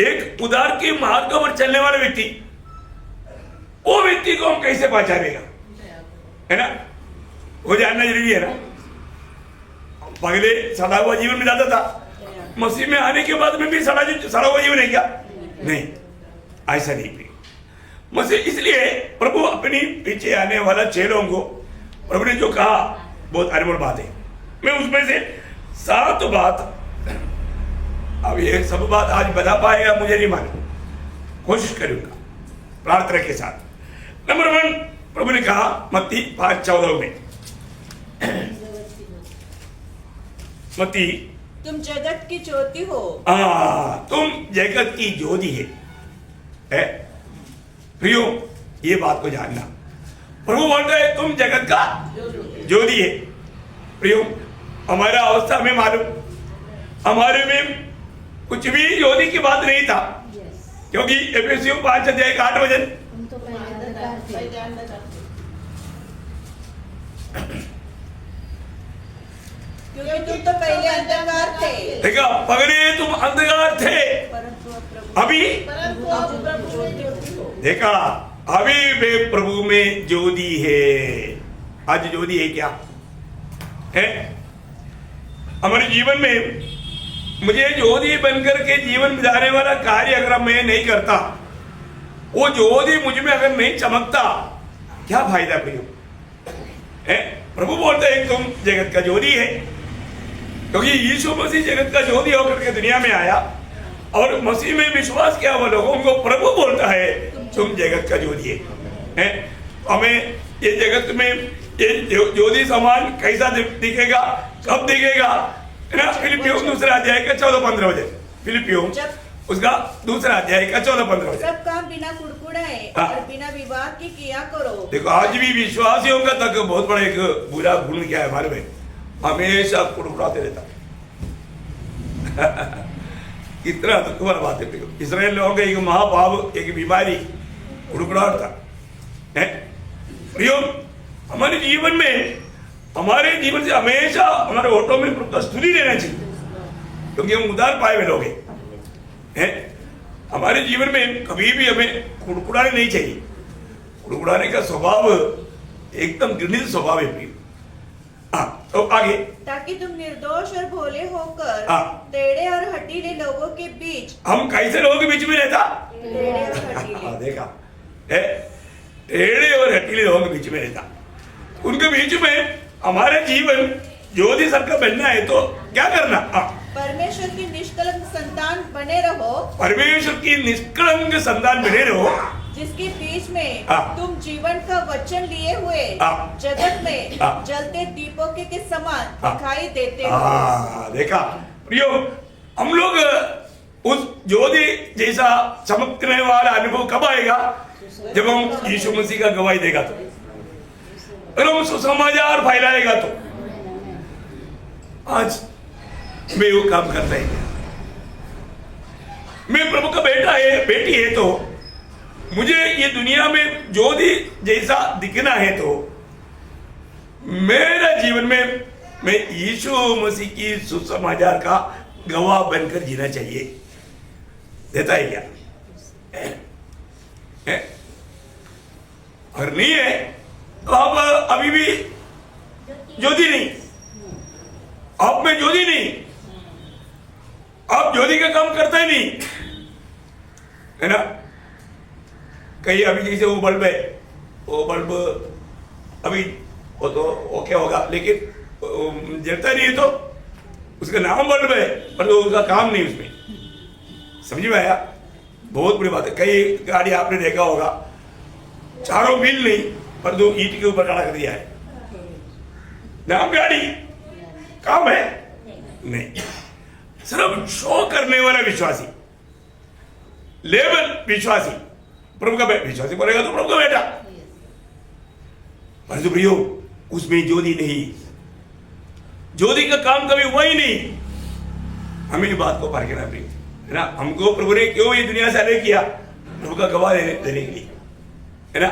एक उदार के मार्ग पर चलने वाला व्यक्ति, वो व्यक्ति को हम कैसे पहचानेगा? है ना, वो जानना जरूरी है ना। पहले सड़ा हुआ जीवन में जाता था, मसीह में आने के बाद में भी सड़ा हुआ जीवन है क्या? नहीं, ऐसा नहीं। मसीह इसलिए प्रभु अपनी पीछे आने वाला चेलों को प्रभु ने जो कहा बहुत अनमोल बात है। मैं उसमें से 7 बात, अब ये सब बात आज बता पाएगा मुझे नहीं मालूम, कोशिश करूंगा प्रार्थना के साथ। नंबर 1 प्रभु ने कहा मत्ती 5:14 में, मत्ती, तुम जगत की ज्योति हो। तुम जगत की ज्योति है। प्रियो, ये बात को जानना, प्रभु बोल रहे तुम जगत का ज्योति है। प्रियो, हमारा अवस्था में मालूम, हमारे में कुछ भी ज्योति की बात नहीं था, क्योंकि एफएसयू 5:8 वचन, क्योंकि तुम तो पहले अंधकार थे। देखा, पगड़े तुम अंधकार थे, अभी देखा अभी वे प्रभु में ज्योति है। आज ज्योति है क्या है हमारे जीवन में? मुझे ज्योति बनकर के जीवन बिताने वाला कार्य अगर मैं नहीं करता, वो ज्योति मुझ में अगर नहीं चमकता, क्या फायदा प्रियो? है प्रभु बोलते हैं तुम जगत का ज्योति है, क्योंकि यीशु मसीह जगत का ज्योति होकर के दुनिया में आया और मसीह में विश्वास किया हुआ लोगों को प्रभु बोलता है तुम जगत का ज्योति है। हमें ये जगत में ये ज्योति समान कैसा दिखेगा, कब दिखेगा? है ना, फिलिपियों 2 अध्याय का 14-15 वचन, फिलिपियों उसका 2 अध्याय का 14-15 वचन। सब काम बिना कुड़कुड़ाए और बिना विवाद के किया करो। देखो, आज भी विश्वासियों का तक बहुत बड़ा एक बुरा गुण क्या है मालूम है? हमेशा कुड़कुड़ाते रहता। कितना दुख वाला बात है। इसराइल लोगों का एक महापाप, एक बीमारी कुड़कुड़ाहट था। प्रियो, हमारे जीवन में, हमारे जीवन से हमेशा हमारे होठों में प्रभु का स्तुति रहना चाहिए, क्योंकि हम उदार पाए हुए लोग हैं। हमारे जीवन में कभी भी हमें कुड़कुड़ाने नहीं चाहिए। कुड़कुड़ाने का स्वभाव एकदम घृणित स्वभाव है प्रियो। तो आगे, ताकि तुम निर्दोष और भोले होकर टेढ़े और हठीले लोगों के बीच, हम कैसे लोगों के बीच में रहता? टेढ़े और हठीले। देखा, टेढ़े और हठीले लोगों के बीच में रहता। उनके बीच में हमारे जीवन ज्योति सर का बनना है तो क्या करना? परमेश्वर की निष्कलंक संतान बने रहो। परमेश्वर की निष्कलंक संतान बने रहो, जिसके बीच में तुम जीवन का वचन लिए हुए जगत में जलते दीपों के समान दिखाई देते हो। देखा प्रियो, हम लोग उस ज्योति जैसा चमकने वाला अनुभव कब आएगा? जब हम यीशु मसीह का गवाही देगा तो, अगर हम सुसमाचार फैलाएगा तो। आज मैं वो काम करता है, मैं प्रभु का बेटा है, बेटी है, तो मुझे ये दुनिया में ज्योति जैसा दिखना है तो मेरा जीवन में मैं यीशु मसीह की सुसमाचार का गवाह बनकर जीना चाहिए। देता है क्या? है? अगर नहीं है तो आप अभी भी ज्योति नहीं, आप में ज्योति नहीं, आप ज्योति का काम करता ही नहीं, है ना। कहीं अभी जैसे वो बल्ब है, वो बल्ब अभी वो तो ओके होगा, लेकिन जलता नहीं है तो उसका नाम बल्ब है पर तो उसका काम नहीं उसमें। समझ में आया? बहुत बड़ी बात है। कई गाड़ी आपने देखा होगा, चारों व्हील नहीं पर दो ईंट के ऊपर खड़ा कर दिया है, नाम गाड़ी, काम है नहीं। सिर्फ शो करने वाला विश्वासी, लेवल विश्वासी, प्रभु का विश्वासी बोलेगा तो प्रभु का बेटा, प्रियो उसमें ज्योति नहीं, ज्योति का काम कभी हुआ ही नहीं। हमें ये बात को पार करना प्रिय है ना। हमको प्रभु ने क्यों ये दुनिया से अलग किया? प्रभु का गवाह देने के लिए है ना।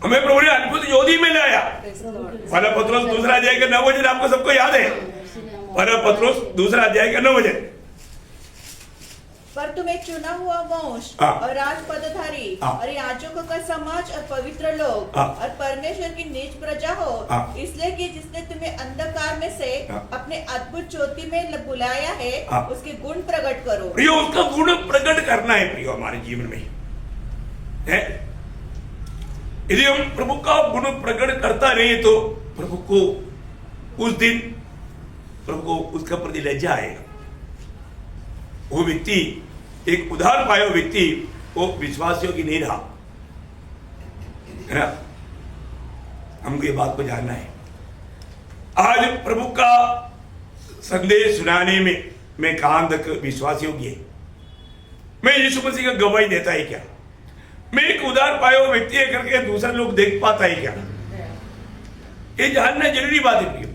हमें प्रभु ने अद्भुत ज्योति में लाया। पहला पत्रोस 2 अध्याय का 9 वचन आपको सबको याद है। पहला पत्रोस 2 अध्याय का 9 वचन। पर तुम एक चुना हुआ वंश और राजपदधारी और याजकों का समाज और पवित्र लोग और परमेश्वर की निज प्रजा हो, इसलिए कि जिसने तुम्हें अंधकार में से अपने अद्भुत ज्योति में बुलाया है, उसके गुण प्रकट करो। प्रियो, उसका गुण प्रकट करना है प्रियो हमारे जीवन में है। यदि हम प्रभु का गुण प्रकट करता रहे तो प्रभु को उस दिन प्रभु को उसका प्रति लज्जा आएगा। वो व्यक्ति, एक उधार पाया व्यक्ति, वो विश्वासियों की नहीं रहा है ना। हमको ये बात को जानना है। आज प्रभु का संदेश सुनाने में मैं कहां तक विश्वासियों की है, मैं यीशु मसीह का गवाही देता है क्या? मैं एक उधार पाया हुआ व्यक्ति है करके दूसरे लोग देख पाता है क्या? ये जानना जरूरी बात है प्रियो।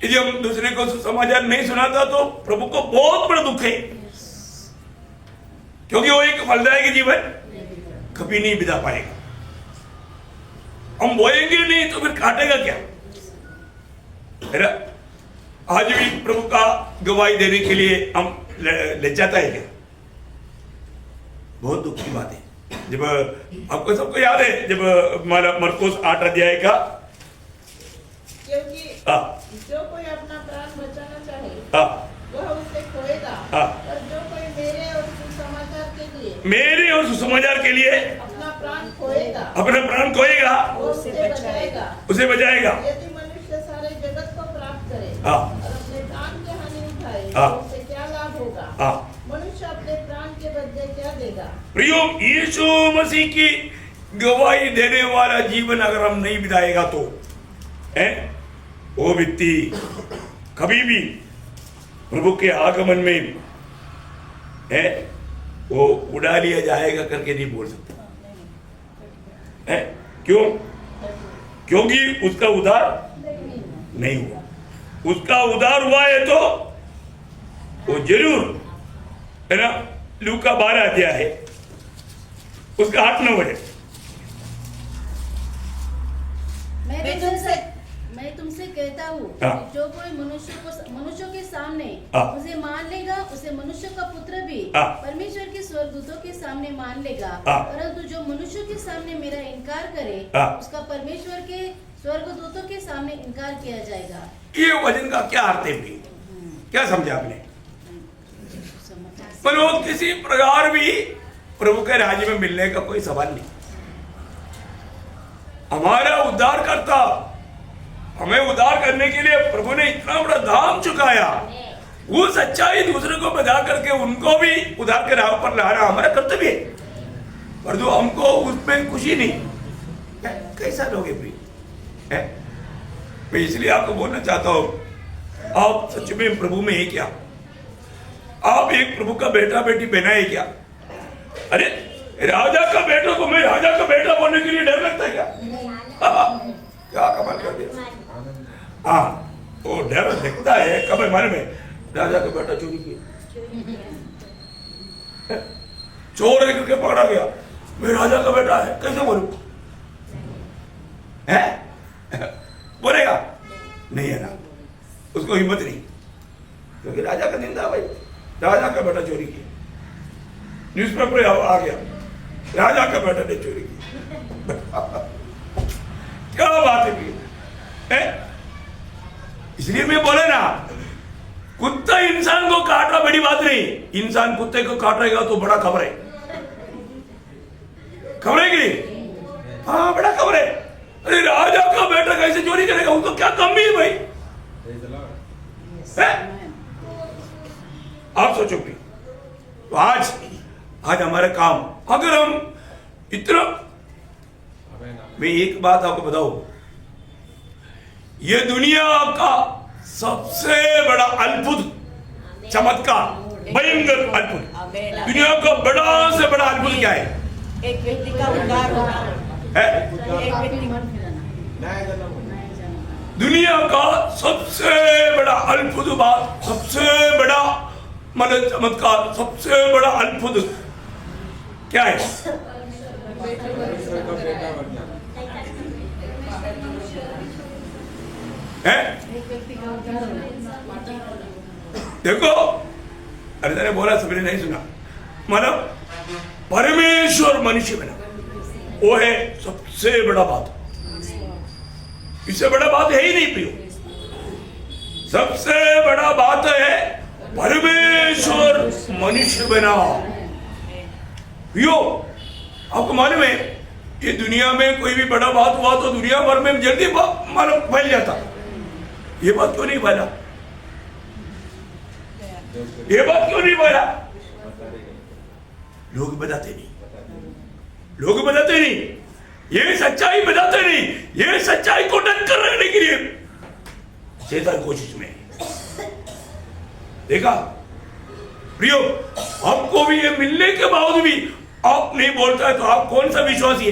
यदि हम दूसरे को समाचार नहीं सुनाता तो प्रभु को बहुत बड़ा दुख है, क्योंकि वो एक फलदायक जीवन कभी नहीं बिता पाएगा। हम बोएंगे नहीं तो फिर काटेगा क्या? आज भी प्रभु का गवाही देने के लिए हम लज्जाता है क्या? बहुत दुख की बात है। जब आपको सबको याद है, जब मरकुस 8 अध्याय का, क्योंकि जो कोई अपना प्राण बचाना चाहे वह उसे खोएगा, और जो कोई मेरे और सुसमाचार के लिए अपना प्राण खोएगा वो उसे बचाएगा। यदि मनुष्य सारे जगत को प्राप्त करे और अपने प्राण की हानि उठाए तो उसे क्या लाभ होगा? मनुष्य अपने प्राण के बदले क्या देगा? प्रियो, यीशु मसीह की गवाही देने वाला जीवन अगर हम नहीं बिताएगा तो वो व्यक्ति कभी भी प्रभु के आगमन में वो उड़ा लिया जाएगा करके नहीं बोल सकता है। क्यों? क्योंकि उसका उद्धार नहीं हुआ। उसका उद्धार हुआ है तो वो जरूर है ना। लूका 12 अध्याय है, उसका 8-9 वचन। मैं तुमसे कहता हूँ, जो कोई मनुष्यों के सामने उसे मान लेगा, उसे मनुष्य का पुत्र भी परमेश्वर के स्वर्गदूतों के सामने मान लेगा। परंतु जो मनुष्यों के सामने मेरा इनकार करे, उसका परमेश्वर के स्वर्गदूतों के सामने इनकार किया जाएगा। ये वचन का क्या अर्थ है? क्या समझा आपने? पर वो किसी प्रकार भी प्रभु के राज्य में मिलने का कोई सवाल नहीं। हमारा उद्धार करता, हमें उद्धार करने के लिए प्रभु ने इतना बड़ा दाम चुकाया। वो सच्चाई दूसरे को बता करके उनको भी उद्धार के राह पर लाना हमारा कर्तव्य है, परंतु हमको उसमें खुशी नहीं। कैसा लोग है? मैं इसलिए आपको बोलना चाहता हूं, आप सच में प्रभु में है क्या? आप एक प्रभु का बेटा बेटी बना है क्या? अरे राजा का बेटा को मैं राजा का बेटा बोलने के लिए डर लगता है क्या? क्या कमाल कर दिया। हाँ, वो डर दिखता है कब हमारे में। राजा का बेटा चोरी किया, चोर है करके पकड़ा गया, मैं राजा का बेटा है कैसे बोलूं? है बोलेगा नहीं है ना, उसको हिम्मत नहीं, क्योंकि राजा का निंदा। भाई राजा का बेटा चोरी किया, न्यूज़पेपर आ गया, राजा का बेटा ने चोरी की। क्या बात है? इसलिए मैं बोले ना, कुत्ता इंसान को काट रहा बड़ी बात नहीं, इंसान कुत्ते को काटेगा तो बड़ा खबर है। खबर है कि नहीं? हाँ, बड़ा खबर है। अरे राजा का बेटा कैसे चोरी करेगा? उसको क्या कमी है भाई? आप सोचो भी तो आज हमारा काम, अगर हम इतना, मैं एक बात आपको बताऊं, ये दुनिया का सबसे बड़ा अद्भुत चमत्कार, भयंकर अद्भुत, दुनिया का बड़ा से बड़ा अद्भुत क्या है? एक व्यक्ति का उद्धार होना है। दुनिया का सबसे बड़ा अद्भुत बात, सबसे बड़ा मतलब चमत्कार, सबसे बड़ा अद्भुत क्या है? देखो, अरे मैंने बोला, सबने नहीं सुना। मतलब परमेश्वर मनुष्य बना, वो है सबसे बड़ा बात। इससे बड़ा बात है ही नहीं प्रियो। सबसे बड़ा बात है परमेश्वर मनुष्य बना। प्रियो, आपको मालूम है ये दुनिया में कोई भी बड़ा बात हुआ तो दुनिया भर में जल्दी मालूम फैल जाता। ये बात क्यों नहीं फैला? ये बात क्यों नहीं फैला? लोग बताते नहीं, लोग बताते नहीं, ये सच्चाई बताते नहीं। ये सच्चाई को टक्कर रखने के लिए शैतान कोशिश में देखा। प्रियो, आपको भी ये मिलने के बावजूद भी आप नहीं बोलता है तो आप कौन सा विश्वासी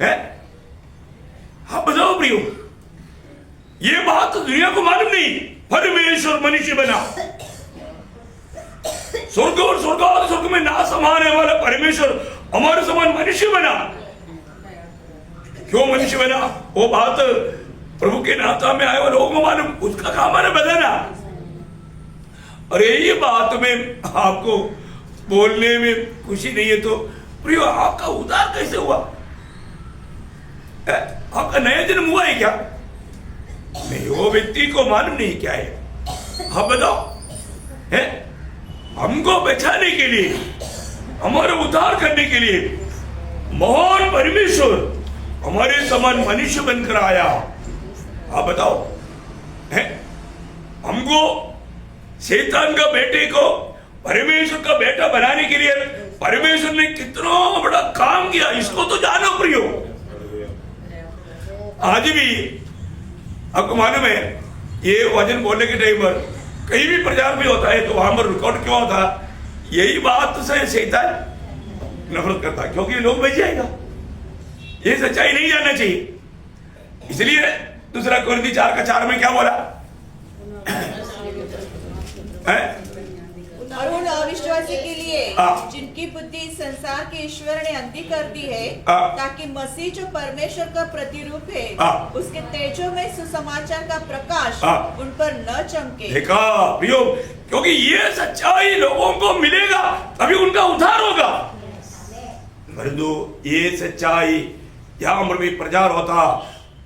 है? आप बताओ प्रियो, ये बात तो दुनिया को मालूम नहीं। परमेश्वर मनुष्य बना, स्वर्ग और स्वर्ग में ना समाने वाला परमेश्वर हमारे समान मनुष्य बना। क्यों मनुष्य बना? वो बात प्रभु के नाता में आए हुए लोगों को मालूम, उसका काम है बताना। अरे ये बात में आपको बोलने में खुशी नहीं है तो प्रियो, आपका उद्धार कैसे हुआ? आपका नया जन्म हुआ है क्या? नहीं, वो व्यक्ति को मालूम नहीं क्या है। आप बताओ, है हमको बचाने के लिए, हमारा उद्धार करने के लिए महान परमेश्वर हमारे समान मनुष्य बनकर आया। आप बताओ, है हमको शैतान का बेटे को परमेश्वर का बेटा बनाने के लिए परमेश्वर ने कितना बड़ा काम किया, इसको तो जानो प्रियो। आज भी आपको मालूम है, ये वचन बोलने के टाइम पर कहीं भी प्रचार भी होता है तो वहां पर रिकॉर्ड क्यों होता? यही बात से शैतान नफरत करता है, क्योंकि लोग बच जाएगा। ये सच्चाई नहीं जानना चाहिए। इसलिए दूसरा कोरिन्थी 4:4 में क्या बोला? और उन अविश्वासी के लिए जिनकी बुद्धि संसार के ईश्वर ने अंधी कर दी है, ताकि मसीह जो परमेश्वर का प्रतिरूप है उसके तेजो में सुसमाचार का प्रकाश उन पर न चमके। देखा प्रियो, क्योंकि ये सच्चाई लोगों को मिलेगा तभी उनका उद्धार होगा। परंतु ये सच्चाई यहाँ पर भी प्रचार होता,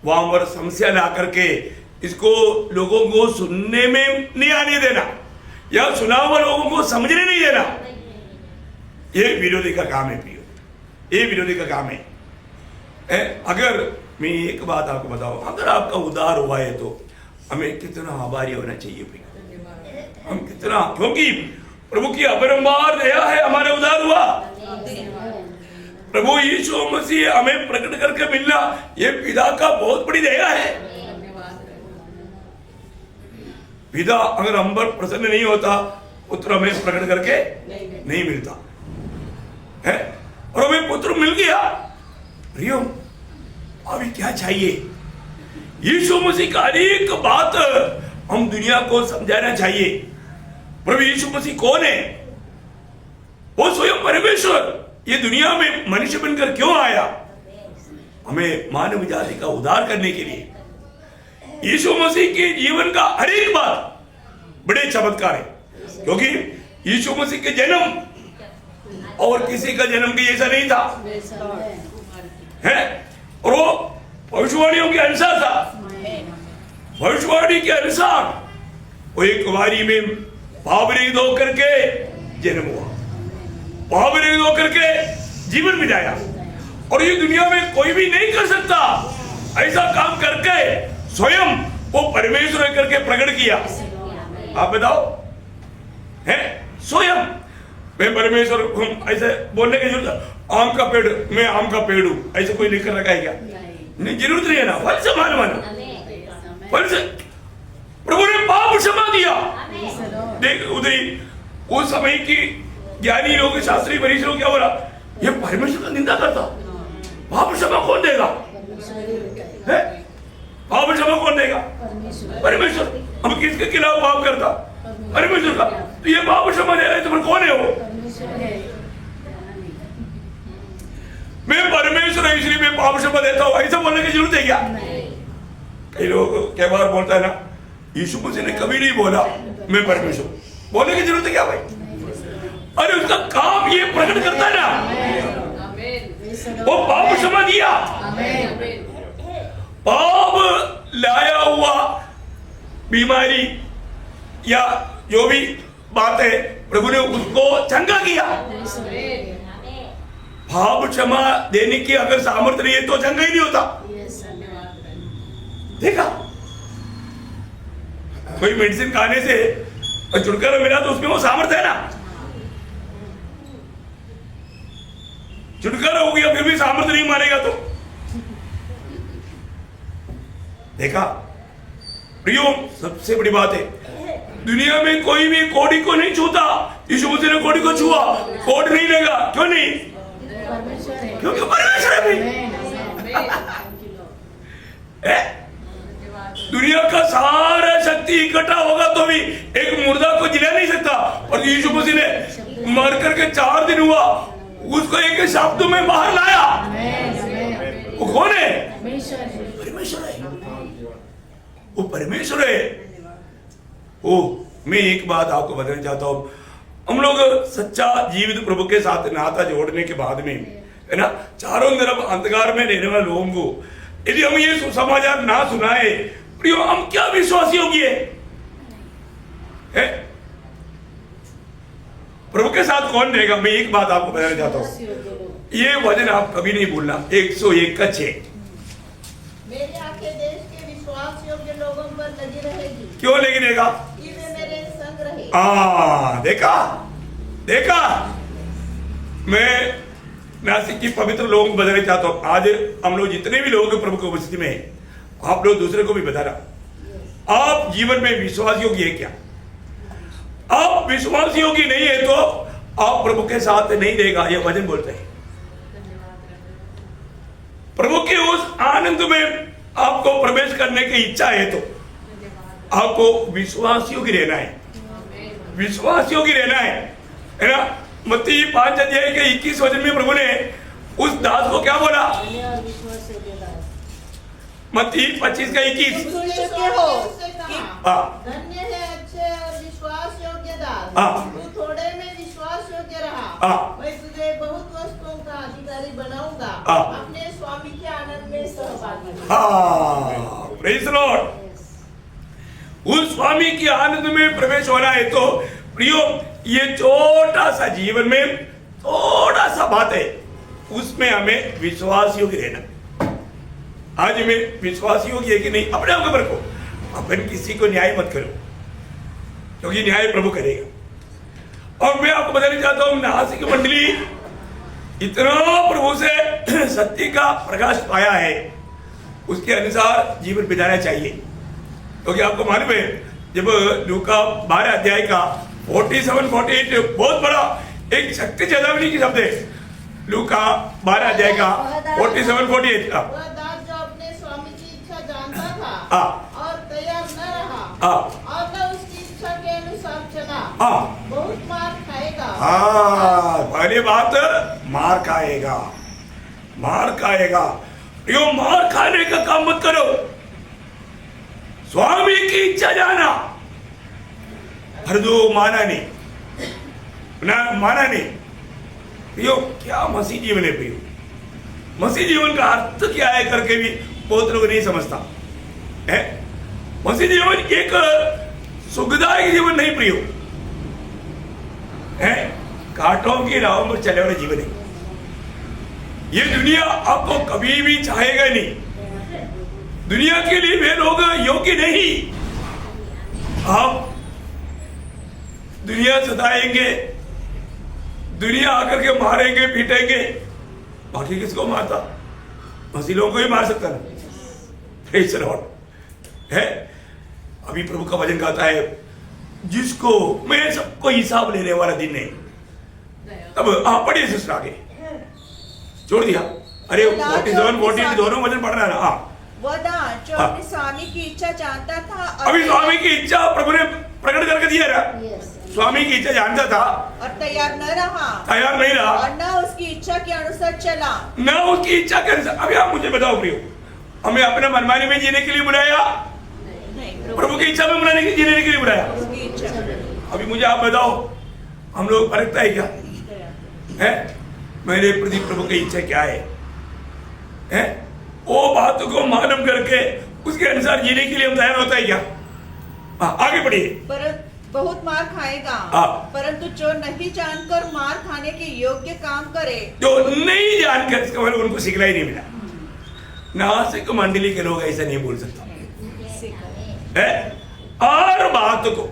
वहां पर समस्या ला करके इसको लोगों को सुनने में नहीं आने देना या सुना हुआ लोगों को समझने नहीं देना, ये विरोधी का काम है प्रियो, ये विरोधी का काम है। अगर मैं एक बात आपको बताऊं, अगर आपका उद्धार हुआ है तो हमें कितना आभारी होना चाहिए प्रियो। हम कितना, क्योंकि प्रभु की अपरंपार दया है, हमारे उद्धार हुआ। प्रभु यीशु मसीह हमें प्रकट करके मिलना, ये पिता का बहुत बड़ी दया है। पिता अगर हम पर प्रसन्न नहीं होता, पुत्र हमें प्रकट करके नहीं मिलता है, और हमें पुत्र मिल गया। प्रियो, अभी क्या चाहिए? यीशु मसीह का एक बात हम दुनिया को समझाना चाहिए। प्रभु यीशु मसीह कौन है? वो स्वयं परमेश्वर ये दुनिया में मनुष्य बनकर क्यों आया? हमें मानव जाति का उद्धार करने के लिए। यीशु मसीह के जीवन का हर एक बात बड़े चमत्कार है, क्योंकि यीशु मसीह के जन्म और किसी का जन्म के जैसा नहीं था, है, और वो भविष्यवाणियों के अनुसार था। भविष्यवाणी के अनुसार वो एक कुमारी में पावनी धो करके जन्म हुआ, पावनी धो करके जीवन बिताया, और ये दुनिया में कोई भी नहीं कर सकता ऐसा काम करके स्वयं वो परमेश्वर करके प्रकट किया। आप बताओ, है स्वयं मैं परमेश्वर हूं ऐसे बोलने की जरूरत? आम का पेड़, मैं आम का पेड़ हूं ऐसे कोई लिख कर रखा है क्या? नहीं, जरूरत नहीं है ना। फल से मान मानो, फल से प्रभु ने पाप क्षमा दिया। देख उधर उस समय की ज्ञानी लोग, शास्त्री फरीसी लोग क्या बोला? ये परमेश्वर का निंदा करता, पाप क्षमा कौन देगा? पाप क्षमा कौन देगा? परमेश्वर। हम किसके खिलाफ पाप करता? परमेश्वर का। तो ये पाप क्षमा दे रहे तो फिर कौन है वो? परमेश्वर है। मैं परमेश्वर है इसलिए मैं पाप क्षमा देता हूँ, ऐसा बोलने की जरूरत है क्या? कई लोग कई बार बोलता है ना, यीशु मसीह ने कभी नहीं बोला मैं परमेश्वर, बोलने की जरूरत है क्या भाई? अरे उसका काम ये प्रकट करता है ना, वो पाप क्षमा दिया, पाप लाया हुआ बीमारी या जो भी बात है प्रभु ने उसको चंगा किया। पाप क्षमा देने की अगर सामर्थ्य नहीं है तो चंगा ही नहीं होता। देखा, कोई मेडिसिन खाने से छुटकारा मिला तो उसमें वो सामर्थ्य है ना, छुटकारा हो गया फिर भी सामर्थ्य नहीं मानेगा तो। देखा प्रियो, सबसे बड़ी बात है दुनिया में कोई भी कोड़ी को नहीं छूता, यीशु मसीह ने कोड़ी को छुआ, कोड नहीं लगा। क्यों नहीं? क्योंकि परमेश्वर है। दुनिया का सारा शक्ति इकट्ठा होगा तो भी एक मुर्दा को जिला नहीं सकता, और यीशु मसीह ने मर करके 4 दिन हुआ, उसको एक शब्द में बाहर लाया। वो कौन है? परमेश्वर है, वो परमेश्वर है। ओ, मैं एक बात आपको बताना चाहता हूँ, हम लोग सच्चा जीवित प्रभु के साथ नाता जोड़ने के बाद में है ना, चारों तरफ अंधकार में रहने वाले लोगों को यदि हम ये सुसमाचार ना सुनाए, प्रियो हम क्या विश्वासी होंगे? प्रभु के साथ कौन रहेगा? मैं एक बात आपको बताना चाहता हूँ, ये वचन आप कभी नहीं भूलना, 101 का 6। मेरी आंखें देश के विश्वास योग्य लोगों पर लगी रहेगी। क्यों लगी रहेगा? कि वे मेरे संग रहे। देखा देखा, मैं नासिक की पवित्र लोगों को बताना चाहता हूँ। आज हम लोग जितने भी लोग प्रभु की उपस्थिति में हैं, आप लोग दूसरे को भी बता रहा, आप जीवन में विश्वास योग्य है क्या? आप विश्वास योग्य नहीं है तो आप प्रभु के साथ नहीं रहेगा, ये वचन बोलते हैं। प्रभु के उस आनंद में आपको प्रवेश करने की इच्छा है तो आपको विश्वास योग्य रहना है, विश्वास योग्य रहना है ना। मत्ती 5 अध्याय के 21 वचन में प्रभु ने उस दास को क्या बोला? मत्ती 25 का 21, धन्य है अच्छे और विश्वास योग्य दास, तू थोड़े में विश्वास योग्य रहा, मैं तुझे बहुत वस्तुओं का अधिकारी बनाऊंगा, अपने स्वामी के आनंद में सहभागी। Praise the Lord. उस स्वामी के आनंद में प्रवेश होना है तो प्रियो, ये छोटा सा जीवन में थोड़ा सा बात है, उसमें हमें विश्वास योग्य रहना। आज हमें विश्वास योग्य है कि नहीं, अपने आप को रखो, अपन किसी को न्याय मत करो, क्योंकि न्याय प्रभु करेगा। और मैं आपको बताना चाहता हूं, नासिक मंडली इतना प्रभु से सत्य का प्रकाश पाया है, उसके अनुसार जीवन बिताना चाहिए। क्योंकि आपको मालूम है, जब लूका 12 अध्याय का 47-48 बहुत बड़ा एक शक्ति चेतावनी की शब्द है। लूका 12 अध्याय का 47-48 का, वह दास जो अपने स्वामी की इच्छा जानता था और तैयार न रहा और न उसकी इच्छा के अनुसार चला, बहुत मार खाएगा। पहली बात, मार खाएगा, मार खाएगा। यो मार खाने का काम मत करो, स्वामी की इच्छा जाना। हर दो माना नहीं, ना माना नहीं। प्रियो, क्या मसीह जीवन है प्रियो? मसीह जीवन का अर्थ क्या है करके भी बहुत लोग नहीं समझता है। मसीह जीवन एक सुखदायक जीवन नहीं प्रियो है, कांटों की राहों पर चले वाला जीवन है। ये दुनिया आपको कभी भी चाहेगा नहीं, दुनिया के लिए वे लोग योग्य नहीं। आप दुनिया सताएंगे, दुनिया आकर के मारेंगे, पीटेंगे, बाकी किसको मारता? मसीह लोगों को ही मार सकता ना। प्रेज़ द लॉर्ड है। अभी प्रभु का वचन कहता है, जिसको मैं सबको हिसाब लेने वाला दिन है। तब पढ़िए सिस्टर, आगे छोड़ दिया। अरे 47-48 दोनों वचन पढ़ रहा है ना। वह दास जो अपने स्वामी की इच्छा जानता था, अभी स्वामी की इच्छा प्रभु ने प्रकट करके दिया ना। Yes. स्वामी की इच्छा जानता था, और तैयार न रहा तैयार नहीं रहा, और न उसकी इच्छा के अनुसार चला। ना उसकी इच्छा के अनुसार। अभी आप मुझे बताओ प्रियो, हमें अपने मनमानी में जीने के लिए बुलाया, नहीं, प्रभु की इच्छा में बुलाने के जीने के लिए बुलाया? उसकी इच्छा। अभी मुझे आप बताओ, हम लोग परखता है क्या है मेरे प्रति प्रभु की इच्छा क्या है? वो बातों को मालूम करके उसके अनुसार जीने के लिए हम तैयार होता है क्या? आगे बढ़िए। पर बहुत मार खाएगा, हाँ। परंतु जो नहीं जानकर मार खाने के योग्य काम करे, जो नहीं जानकर, इसका मतलब उनको सिखला ही नहीं मिला। नासिक मंडली के लोग ऐसा नहीं बोल सकता है। और बात को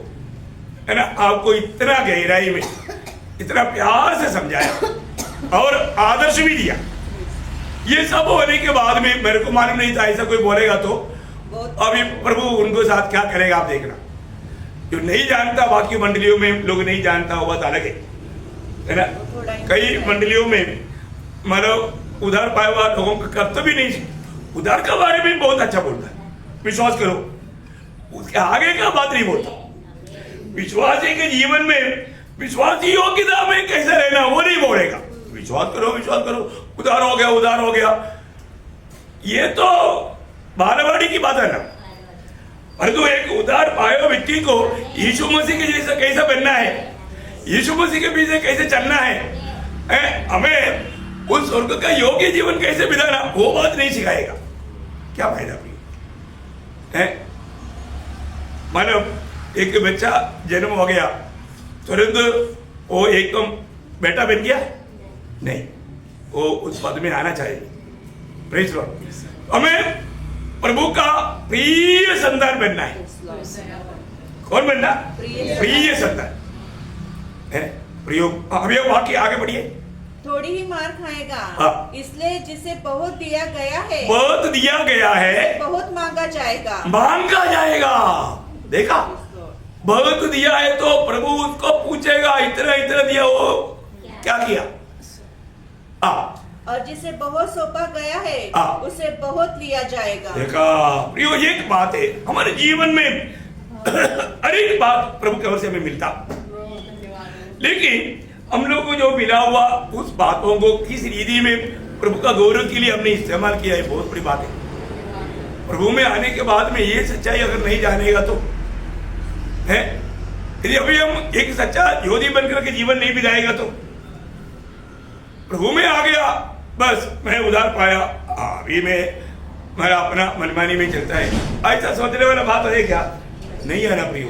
है ना, आपको इतना गहराई में इतना प्यार से समझाया और आदर्श भी दिया। ये सब होने के बाद में मेरे को मालूम नहीं था ऐसा कोई बोलेगा तो अभी प्रभु उनको साथ क्या करेगा आप देखना। जो नहीं जानता, बाकी मंडलियों में लोग नहीं जानता, वो बात अलग है ना। कई मंडलियों में मतलब उधार पाए हुआ लोगों का कर्तव्य नहीं, उधार के बारे में बहुत अच्छा बोलता है, विश्वास करो, उसके आगे का बात नहीं बोलता। विश्वासी के जीवन में विश्वासी योग्यता में कैसे रहना वो नहीं बोलेगा। विश्वास करो, विश्वास करो, उधार हो गया, उधार हो गया, ये तो बालवाड़ी की बात है ना। परंतु एक उधार पाए व्यक्ति को यीशु मसीह के जैसा कैसा बनना है, यीशु मसीह के पीछे कैसे चलना है, हमें उस स्वर्ग का योग्य जीवन कैसे बिताना, वो बात नहीं सिखाएगा। क्या फायदा है? मानो एक बच्चा जन्म हो गया, तुरंत वो एक तो बेटा बन गया नहीं, वो उस पद में आना चाहिए। Praise Lord. हमें प्रभु का प्रिय संतान बनना है। कौन बनना? प्रिय संतान है। प्रियो अभी वाक्य आगे बढ़िए। थोड़ी ही मार खाएगा, हाँ। इसलिए जिसे बहुत दिया गया है, बहुत दिया गया है, बहुत मांगा जाएगा, मांगा जाएगा। देखा, बहुत दिया है तो प्रभु उसको पूछेगा, इतना इतना दिया, वो क्या किया? और जिसे बहुत सौंपा गया है, उसे बहुत लिया जाएगा। देखा प्रियो, एक बात है हमारे जीवन में हर एक बात प्रभु की ओर से हमें मिलता, लेकिन हम लोग को जो मिला हुआ उस बातों को किस रीति में प्रभु का गौरव के लिए हमने इस्तेमाल किया है, बहुत बड़ी बात है। प्रभु में आने के बाद में ये सच्चाई अगर नहीं जानेगा तो है, यदि अभी हम एक सच्चा योगी बनकर के जीवन नहीं बिताएगा तो प्रभु में आ गया, बस मैं उधार पाया, अभी मैं मेरा अपना मनमानी में चलता है, ऐसा सोचने वाला बात है क्या? नहीं है ना प्रियो।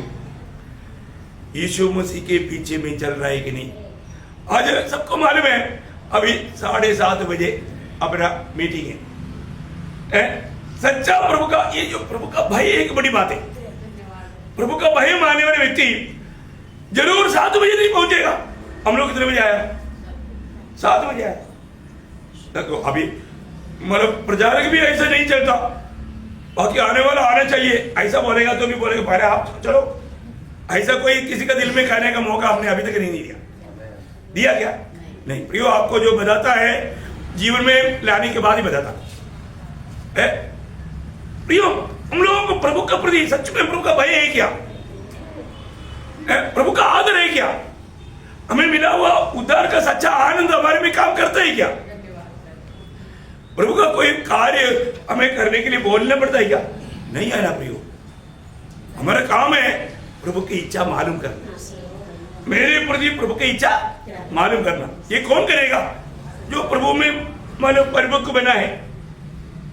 यीशु मसीह के पीछे में चल रहा है कि नहीं? आज सबको मालूम है अभी 7:30 बजे अपना मीटिंग है। सच्चा प्रभु का, ये जो प्रभु का भय एक बड़ी बात है। प्रभु का भय मानने वाले व्यक्ति जरूर 7 बजे नहीं पहुंचेगा। हम लोग कितने बजे आया? 7 बजे आया। देखो अभी मतलब प्रचारक भी ऐसा नहीं चलता, बाकी आने वाला आना चाहिए ऐसा बोलेगा तो भी बोलेगा पहले आप चलो। ऐसा कोई किसी का दिल में कहने का मौका आपने अभी तक नहीं दिया। दिया क्या? नहीं। प्रियो, आपको जो बताता है जीवन में लाने के बाद ही बताता है। प्रियो, हम लोगों को प्रभु का प्रति सच में प्रभु का भय है क्या? प्रभु का आदर है क्या? हमें मिला हुआ उद्धार का सच्चा आनंद हमारे में काम करता है क्या? प्रभु का कोई कार्य हमें करने के लिए बोलना पड़ता है क्या? नहीं है ना प्रियो। हमारा काम है प्रभु की इच्छा मालूम करना, मेरे प्रति प्रभु की इच्छा मालूम करना। ये कौन करेगा? जो प्रभु में मानो परिपक्व बना है।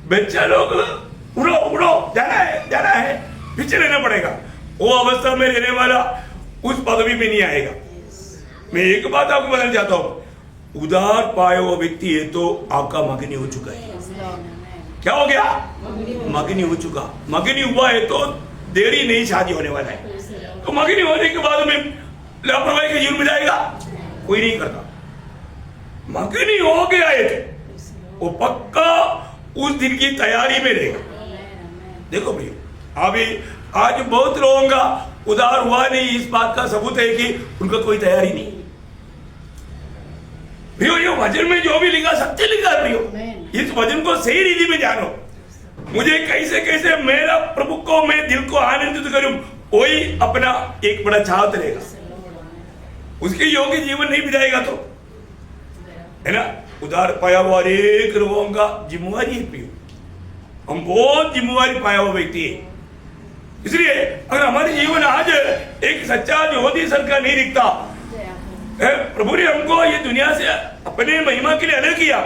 बच्चा लोग उड़ो उड़ो, जाना है, पीछे रहना पड़ेगा। वो अवस्था में रहने वाला उस पदवी में नहीं आएगा। मैं एक बात आपको बताना चाहता हूं, उधार पाए हुआ व्यक्ति है तो आपका मगनी हो चुका है। क्या हो गया? मगनी हो चुका। मगनी हुआ है तो देरी नहीं शादी होने वाला है। तो मगनी होने के बाद में लापरवाही का जीवन में जाएगा, कोई नहीं करता। मगनी हो गया है तो वो पक्का उस दिन की तैयारी में रहेगा। देखो भैया, अभी आज बहुत लोगों का उधार हुआ नहीं, इस बात का सबूत है कि उनका कोई तैयारी नहीं। भैया, ये वचन में जो भी लिखा सत्य लिखा है भैया। इस वचन को सही रीति में जानो। मुझे कैसे कैसे मेरा प्रभु को मैं दिल को आनंदित करूं, वही अपना एक बड़ा छात्र रहेगा, उसके योग्य जीवन नहीं बिताएगा तो, है ना। उधार पाया हुआ एक लोगों का जिम्मेवारी है प्रियो, हम बहुत जिम्मेवारी पाया हुआ व्यक्ति है। इसलिए अगर हमारे जीवन आज एक सच्चा ज्योति सर का नहीं दिखता, प्रभु ने हमको ये दुनिया से अपने महिमा के लिए अलग किया,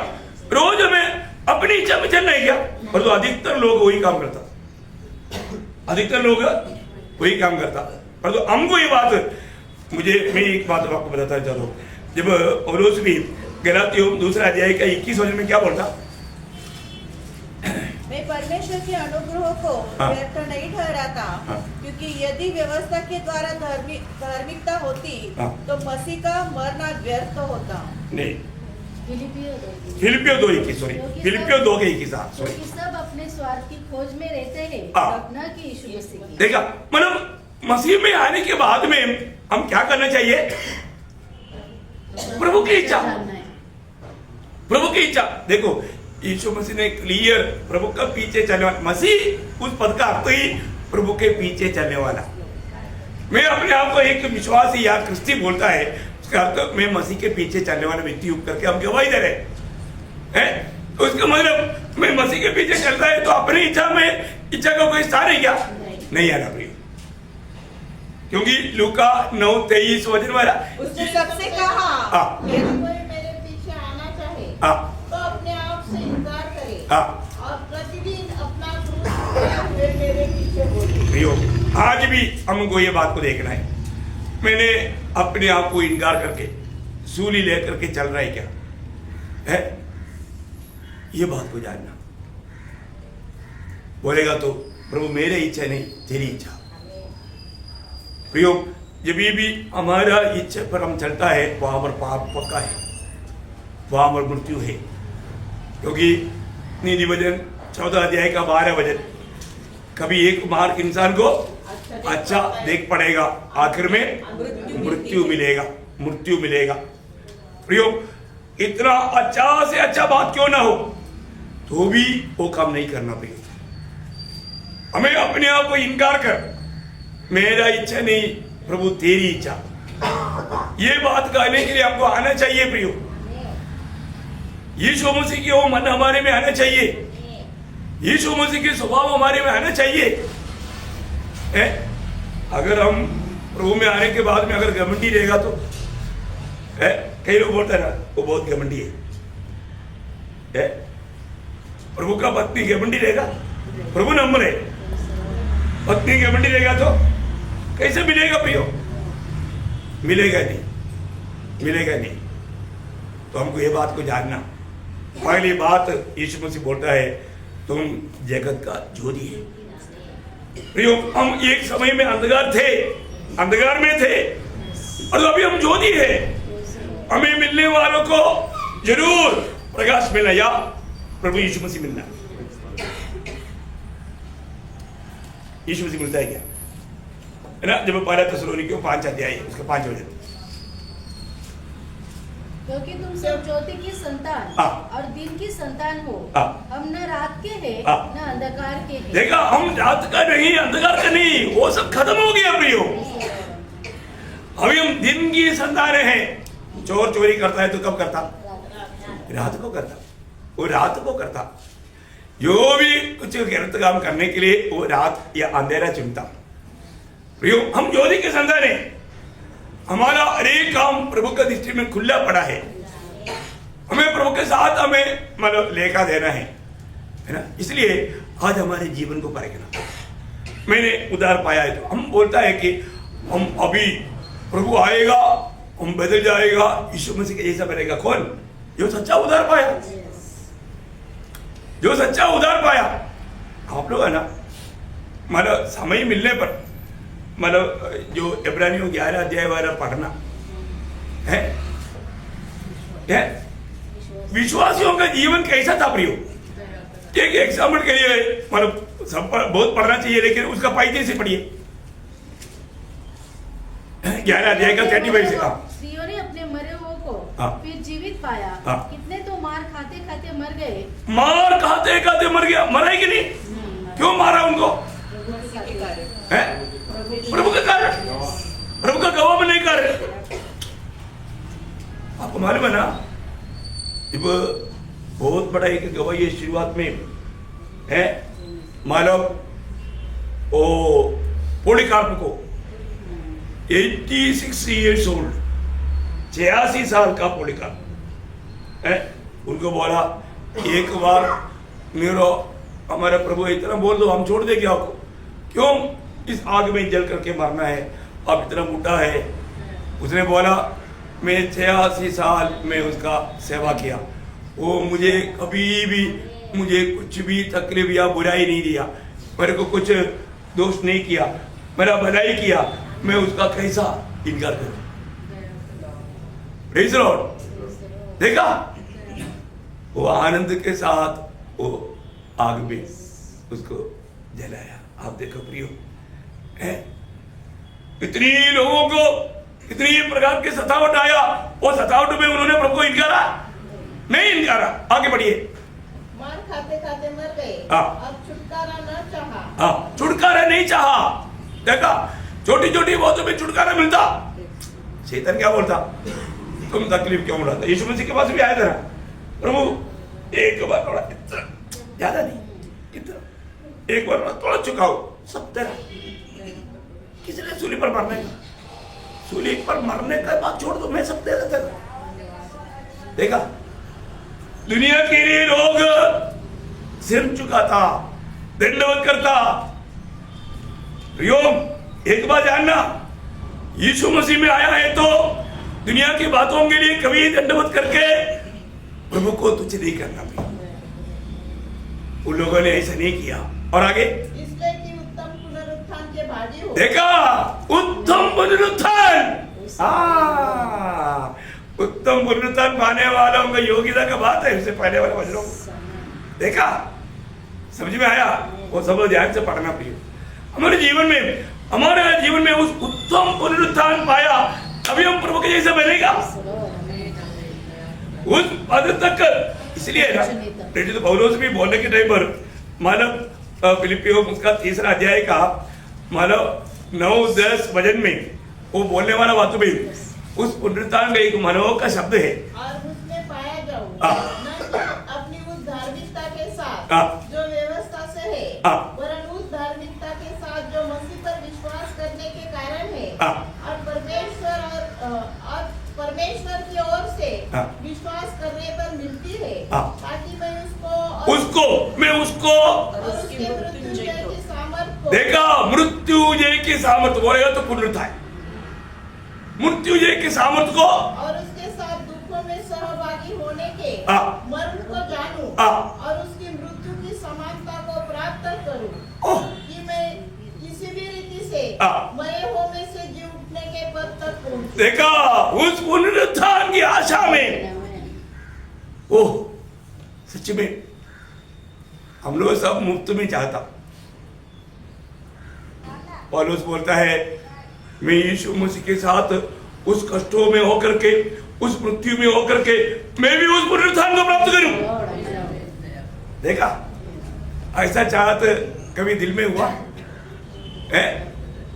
रोज हमें अपनी इच्छा में चलना है क्या, पर तो अधिकतर लोग वही काम करता, अधिकतर लोग वही काम करता। पर तो हमको ये बात, मैं एक बात आपको बताता चाहता हूँ, जब पौलुस भी गलातियों दूसरा अध्याय का 21 वचन में क्या बोलता, मैं परमेश्वर के अनुग्रह को व्यर्थ नहीं ठहराता, क्योंकि यदि व्यवस्था के द्वारा धार्मिकता होती तो मसीह का मरना व्यर्थ होता। नहीं, फिलिपियो 2:21 सॉरी, फिलिपियो 2:21 सॉरी। क्योंकि सब अपने स्वार्थ की खोज में रहते हैं, न कि यीशु मसीह की। देखा, मतलब मसीह में आने के बाद में हम क्या करना चाहिए, प्रभु की इच्छा, प्रभु की इच्छा। देखो यीशु मसीह ने क्लियर प्रभु का पीछे चलने वाला, मसीह उस पद का अर्थ ही प्रभु के पीछे चलने वाला। मैं अपने आप को एक विश्वासी या क्रिस्ती बोलता है, उसका अर्थ मैं मसीह के पीछे चलने वाला व्यक्ति हूं करके हम गवाही दे रहे हैं। तो उसका मतलब मैं मसीह के पीछे चलता है तो अपनी इच्छा में इच्छा का कोई स्थान है क्या, नहीं आना प्रिय, क्योंकि लूका 9:23 वचन वाला, उसने सबसे कहा यदि कोई मेरे पीछे आना चाहे तो अपने आप से इनकार करे और प्रतिदिन अपना क्रूस उठाए हुए मेरे पीछे बोले। आज भी हमको ये बात को देखना है, मैंने अपने आप को इनकार करके सूली लेकर के चल रहा है क्या है, ये बात को जानना। बोलेगा तो प्रभु मेरे इच्छा नहीं तेरी इच्छा। प्रियो, जब भी हमारा इच्छा पर हम चलता है वहां पर पाप पक्का है, वहां पर मृत्यु है, क्योंकि नीति वचन 14 अध्याय का 12 वचन, कभी एक मार्ग इंसान को अच्छा देख पड़ेगा, आखिर में मृत्यु मिलेगा, मृत्यु मिलेगा। प्रियो, इतना अच्छा से अच्छा बात क्यों ना हो तो भी वो काम नहीं करना प्रियो। हमें अपने आप को इनकार कर, मेरा इच्छा नहीं प्रभु तेरी इच्छा, ये बात कहने के लिए हमको आना चाहिए प्रियो। यीशु मसीह की वो मन हमारे में आना चाहिए, यीशु मसीह के स्वभाव हमारे में आना चाहिए। अगर हम प्रभु में आने के बाद में अगर घमंडी रहेगा तो कई लोग बोलते हैं ना वो बहुत घमंडी है। प्रभु का पत्नी घमंडी रहेगा, प्रभु नंबर है, पत्नी घमंडी रहेगा तो कैसे मिलेगा प्रियो, मिलेगा नहीं, मिलेगा नहीं। तो हमको ये बात को जानना। पहली बात यीशु मसीह बोलता है तुम जगत का ज्योति है। प्रियो, हम एक समय में अंधकार थे, अंधकार में थे, और अभी हम ज्योति है। हमें मिलने वालों को जरूर प्रकाश मिलना या प्रभु यीशु मसीह मिलना। यीशु मसीह मिलता है क्या, है ना। जब पहला थिस्सलुनीकियों 5 अध्याय उसका 5 वचन, क्योंकि तुम सब ज्योति की संतान और दिन की संतान हो, हम न रात के हैं न अंधकार के हैं। देखा, हम रात का नहीं अंधकार का नहीं, वो सब खत्म हो गया प्रियो। अभी हम दिन की संतान हैं। चोर चोरी करता है तो कब करता, रात को करता, वो रात को करता। जो भी कुछ गलत काम करने के लिए वो रात या अंधेरा चुनता। प्रियो, हम ज्योति के संतान हैं, हमारा अनेक काम प्रभु का दृष्टि में खुला पड़ा है। हमें प्रभु के साथ हमें मतलब लेखा देना है ना। इसलिए आज हमारे जीवन को परखना। मैंने उधार पाया है तो हम बोलता है कि हम अभी प्रभु आएगा, हम बदल जाएगा, यीशु मसीह के जैसा बनेगा। कौन? जो सच्चा उधार पाया, जो सच्चा उधार पाया। आप लोग है ना, मतलब समय मिलने पर मतलब जो इब्रानियों 11 अध्याय वाला पढ़ना है, विश्वासियों का जीवन कैसा था प्रियो। एक एग्जाम्पल के लिए मतलब सब बहुत पढ़ना चाहिए, लेकिन उसका पाइते से पढ़िए 11 अध्याय का 35 से। स्त्रियों ने अपने मरे हुए को फिर जीवित पाया। कितने तो मार खाते खाते मर गए, मार खाते खाते मर गया। मरा है कि नहीं? क्यों मारा उनको? प्रभु का कार्य, प्रभु का गवाह बनने का कार्य। आपको मालूम है ना, जब बहुत बड़ा एक गवाही शुरुआत में है, मालूम ओ पॉलीकार्प को 86 years old, 86 साल का पॉलीकार्प है, उनको बोला एक बार मेरो हमारा प्रभु इतना बोल दो, हम छोड़ देंगे आपको, क्यों इस आग में जल करके मरना है, आप इतना बूढ़ा है। उसने बोला मैं 86 साल में उसका सेवा किया, वो मुझे कभी भी मुझे कुछ भी तकलीफ या बुराई नहीं दिया, मेरे को कुछ दोष नहीं किया, मेरा भलाई किया, मैं उसका कैसा इनकार करूं। Praise the Lord. देखा वो आनंद के साथ वो आग में उसको जलाया। आप देखो प्रियो, इतनी लोगों को इतनी प्रकार के सतावट आया, वो सतावट में उन्होंने प्रभु को इनकारा नहीं, इनकारा। आगे बढ़िए। मार खाते खाते मर गए, हाँ। अब छुटकारा न चाहा। हाँ, छुटकारा नहीं चाहा। देखा, छोटी छोटी बातों में छुटकारा मिलता, शैतान क्या बोलता, तुम तकलीफ क्यों उड़ाते। यीशु मसीह के पास भी आया था ना, प्रभु एक बार थोड़ा, इतना ज्यादा नहीं, इतना एक बार थोड़ा चुकाओ, सब तेरा। किसने सूली पर मरने का, सूली पर मरने का बात छोड़ दो, मैं सब तेरा तेरा। देखा, दुनिया के लिए लोग सिर झुकाता, दंडवत करता। प्रियोम, एक बात जानना, यीशु मसीह में आया है तो दुनिया की बातों के लिए कभी दंडवत करके प्रभु को तुच्छ नहीं करना भी। उन लोगों ने ऐसा नहीं किया। और आगे, इसलिए कि उत्तम पुनरुत्थान के भागी हो। देखा, उत्तम पुनरुत्थान, उत्तम पुनरुत्थान पाने वालों का योग्यता का बात है, उससे पहले वाले वचनों को देखा, समझ में आया। वो सब ध्यान से पढ़ना प्रिय। हमारे जीवन में उस उत्तम पुनरुत्थान पाया, अभी हम प्रभु के जैसे बनेगा उस पद तक। इसलिए ना पौलुस भी बोलने के टाइम पर मानव फिलिपियों उसका 3 अध्याय का मानव 9-10 वचन में वो बोलने वाला बात भी उस पुनरुत्थान का एक मनोह का शब्द है। और उसमें पाया जाऊं, न कि अपनी उस धार्मिकता के साथ जो व्यवस्था से है, वरन उस धार्मिकता के साथ जो मसीह पर विश्वास करने के कारण है, और परमेश्वर की ओर से विश्वास करने पर मिलती है, ताकि मैं उसको और उसके मृत्युंजय की सामर्थ को। देखा, मृत्युंजय की सामर्थ बोलेगा तो पुनरुत्थान, मृत्युंजय की सामर्थ को और उसके साथ दुखों में सहभागी होने के मर्म को जानूं, और उसकी मृत्यु की समानता को प्राप्त करूं, कि मैं किसी भी रीति से मरे हुओं में से जी उठने के पद तक पहुंचूं। देखा, उस पुनरुत्थान की आशा में, ओह सच में हम लोग सब मुफ्त में चाहता। पौलुस बोलता है, मैं यीशु मसीह के साथ उस कष्टों में होकर के, उस मृत्यु में होकर के, मैं भी उस पुनरुत्थान को प्राप्त करूं। देखा, ऐसा चाहत कभी दिल में हुआ है?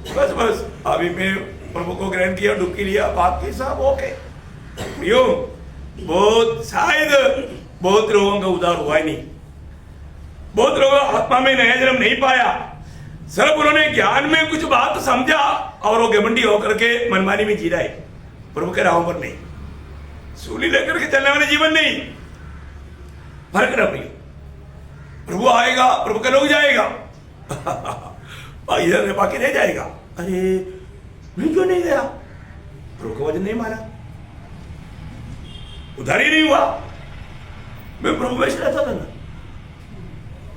बस अभी मैं प्रभु को ग्रहण किया, डुबकी लिया, बाकी सब ओके। क्यों? बहुत लोगों का उद्धार हुआ ही नहीं, बहुत लोगों आत्मा में नया जन्म नहीं पाया। सब उन्होंने ज्ञान में कुछ बात समझा और वो घमंडी होकर के मनमानी में जी रहा है, प्रभु के राहों पर नहीं, सूली लेकर के चलने वाले जीवन नहीं। फर्क ना प्रिय, प्रभु आएगा, प्रभु का लोग जाएगा, इधर बाकी रह जाएगा। अरे मैं क्यों नहीं गया, प्रभु का वचन नहीं माना, उधार ही नहीं हुआ, मैं प्रभु में रहता था ना,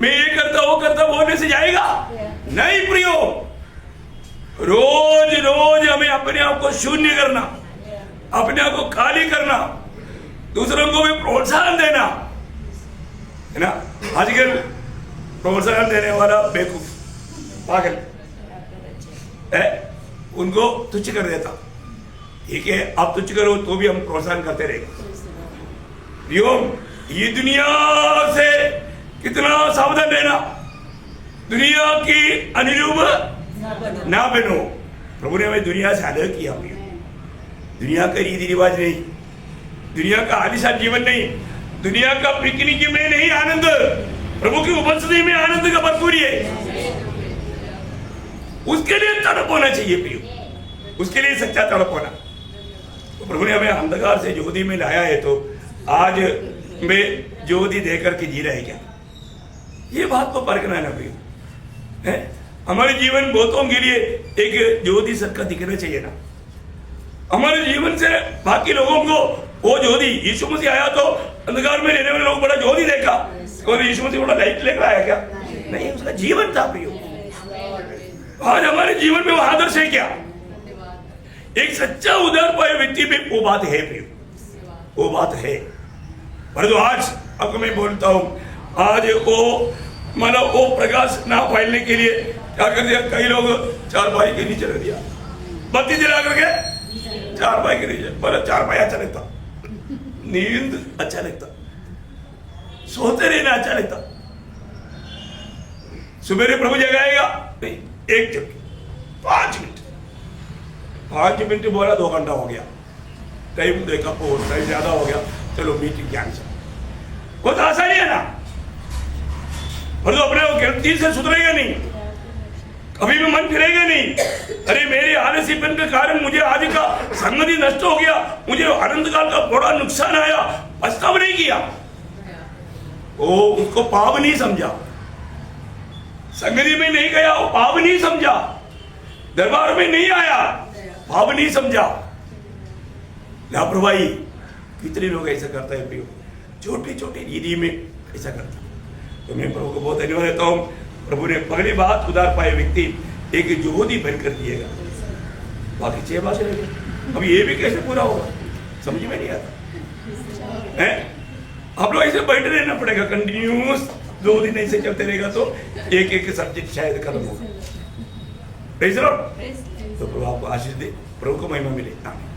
मैं ये करता वो करता बोलने से जाएगा नहीं प्रियो। रोज रोज हमें अपने आप को शून्य करना, अपने आप को खाली करना, दूसरों को भी प्रोत्साहन देना है ना। आजकल प्रोत्साहन देने वाला बेवकूफ पागल है, उनको तुच्छ कर देता। ठीक है, आप तुच्छ करो तो भी हम प्रोत्साहन करते रहेंगे। ये दुनिया से कितना सावधान रहना, दुनिया की अनुरूप ना बनो। प्रभु ने हमें दुनिया से अलग किया। दुनिया का रीति रिवाज नहीं, दुनिया का आलिशान जीवन नहीं, दुनिया का पिकनिक में नहीं आनंद, प्रभु की उपस्थिति में आनंद का भरपूर है। उसके लिए तड़प होना चाहिए प्रियो, उसके लिए सच्चा तड़प होना। तो प्रभु ने हमें अंधकार से ज्योति में लाया है, तो आज में ज्योति देकर के जी रहे क्या, ये बात तो परखना है ना प्रियो, है? हमारे जीवन बहुतों के लिए एक ज्योति सबका दिखना चाहिए ना। हमारे जीवन से बाकी लोगों को वो ज्योति, यीशु मसीह आया तो अंधकार में रहने वाले लोग बड़ा ज्योति देखा, और यीशु मसीह बड़ा लाइट लेकर आया क्या? नहीं, उसका जीवन था प्रियो। आज हमारे जीवन में वो आदर्श है क्या? एक सच्चा उदार पाए व्यक्ति में वो बात है प्रियो, वो बात है। परंतु आज आपको मैं बोलता हूं, आज वो मतलब वो प्रकाश ना फैलने के लिए क्या कर दिया, कई लोग चारपाई के नीचे रख दिया, बत्ती जला करके चारपाई के नीचे। पर चारपाई अच्छा लगता, नींद अच्छा लगता, सोते रहना अच्छा लगता। सुबह प्रभु जगाएगा नहीं, एक झपकी 5 मिनट बोला 2 घंटा हो गया, टाइम देखा टाइम ज्यादा हो गया, चलो मीटिंग कैंसिल। बहुत आसानी है ना, पर तो अपने गलती से सुधरेगा नहीं, कभी भी मन फिरेगा नहीं। अरे मेरे आलसीपन के कारण मुझे आज का संगति नष्ट हो गया, मुझे अनंत काल का बड़ा नुकसान आया, पछतावा नहीं किया, वो उसको पाप नहीं समझा, संगति में नहीं गया वो पाप नहीं समझा, दरबार में नहीं आया पाप नहीं समझा। लापरवाही कितने लोग ऐसा करता है प्रियो, छोटी छोटी रीति में ऐसा करता। तो मैं प्रभु को बहुत धन्यवाद देता हूँ। प्रभु ने पहली बात उदार पाए व्यक्ति एक ज्योति बनकर दिएगा, बाकी 6 बातें रह गई। अब ये भी कैसे पूरा होगा समझ में नहीं आता है। आप लोग ऐसे बैठे रहना पड़ेगा, कंटिन्यूस 2 दिन ऐसे चलते रहेगा तो एक सब्जेक्ट शायद खत्म होगा। तो प्रभु आपको आशीष दे, प्रभु को महिमा मिले। आमीन।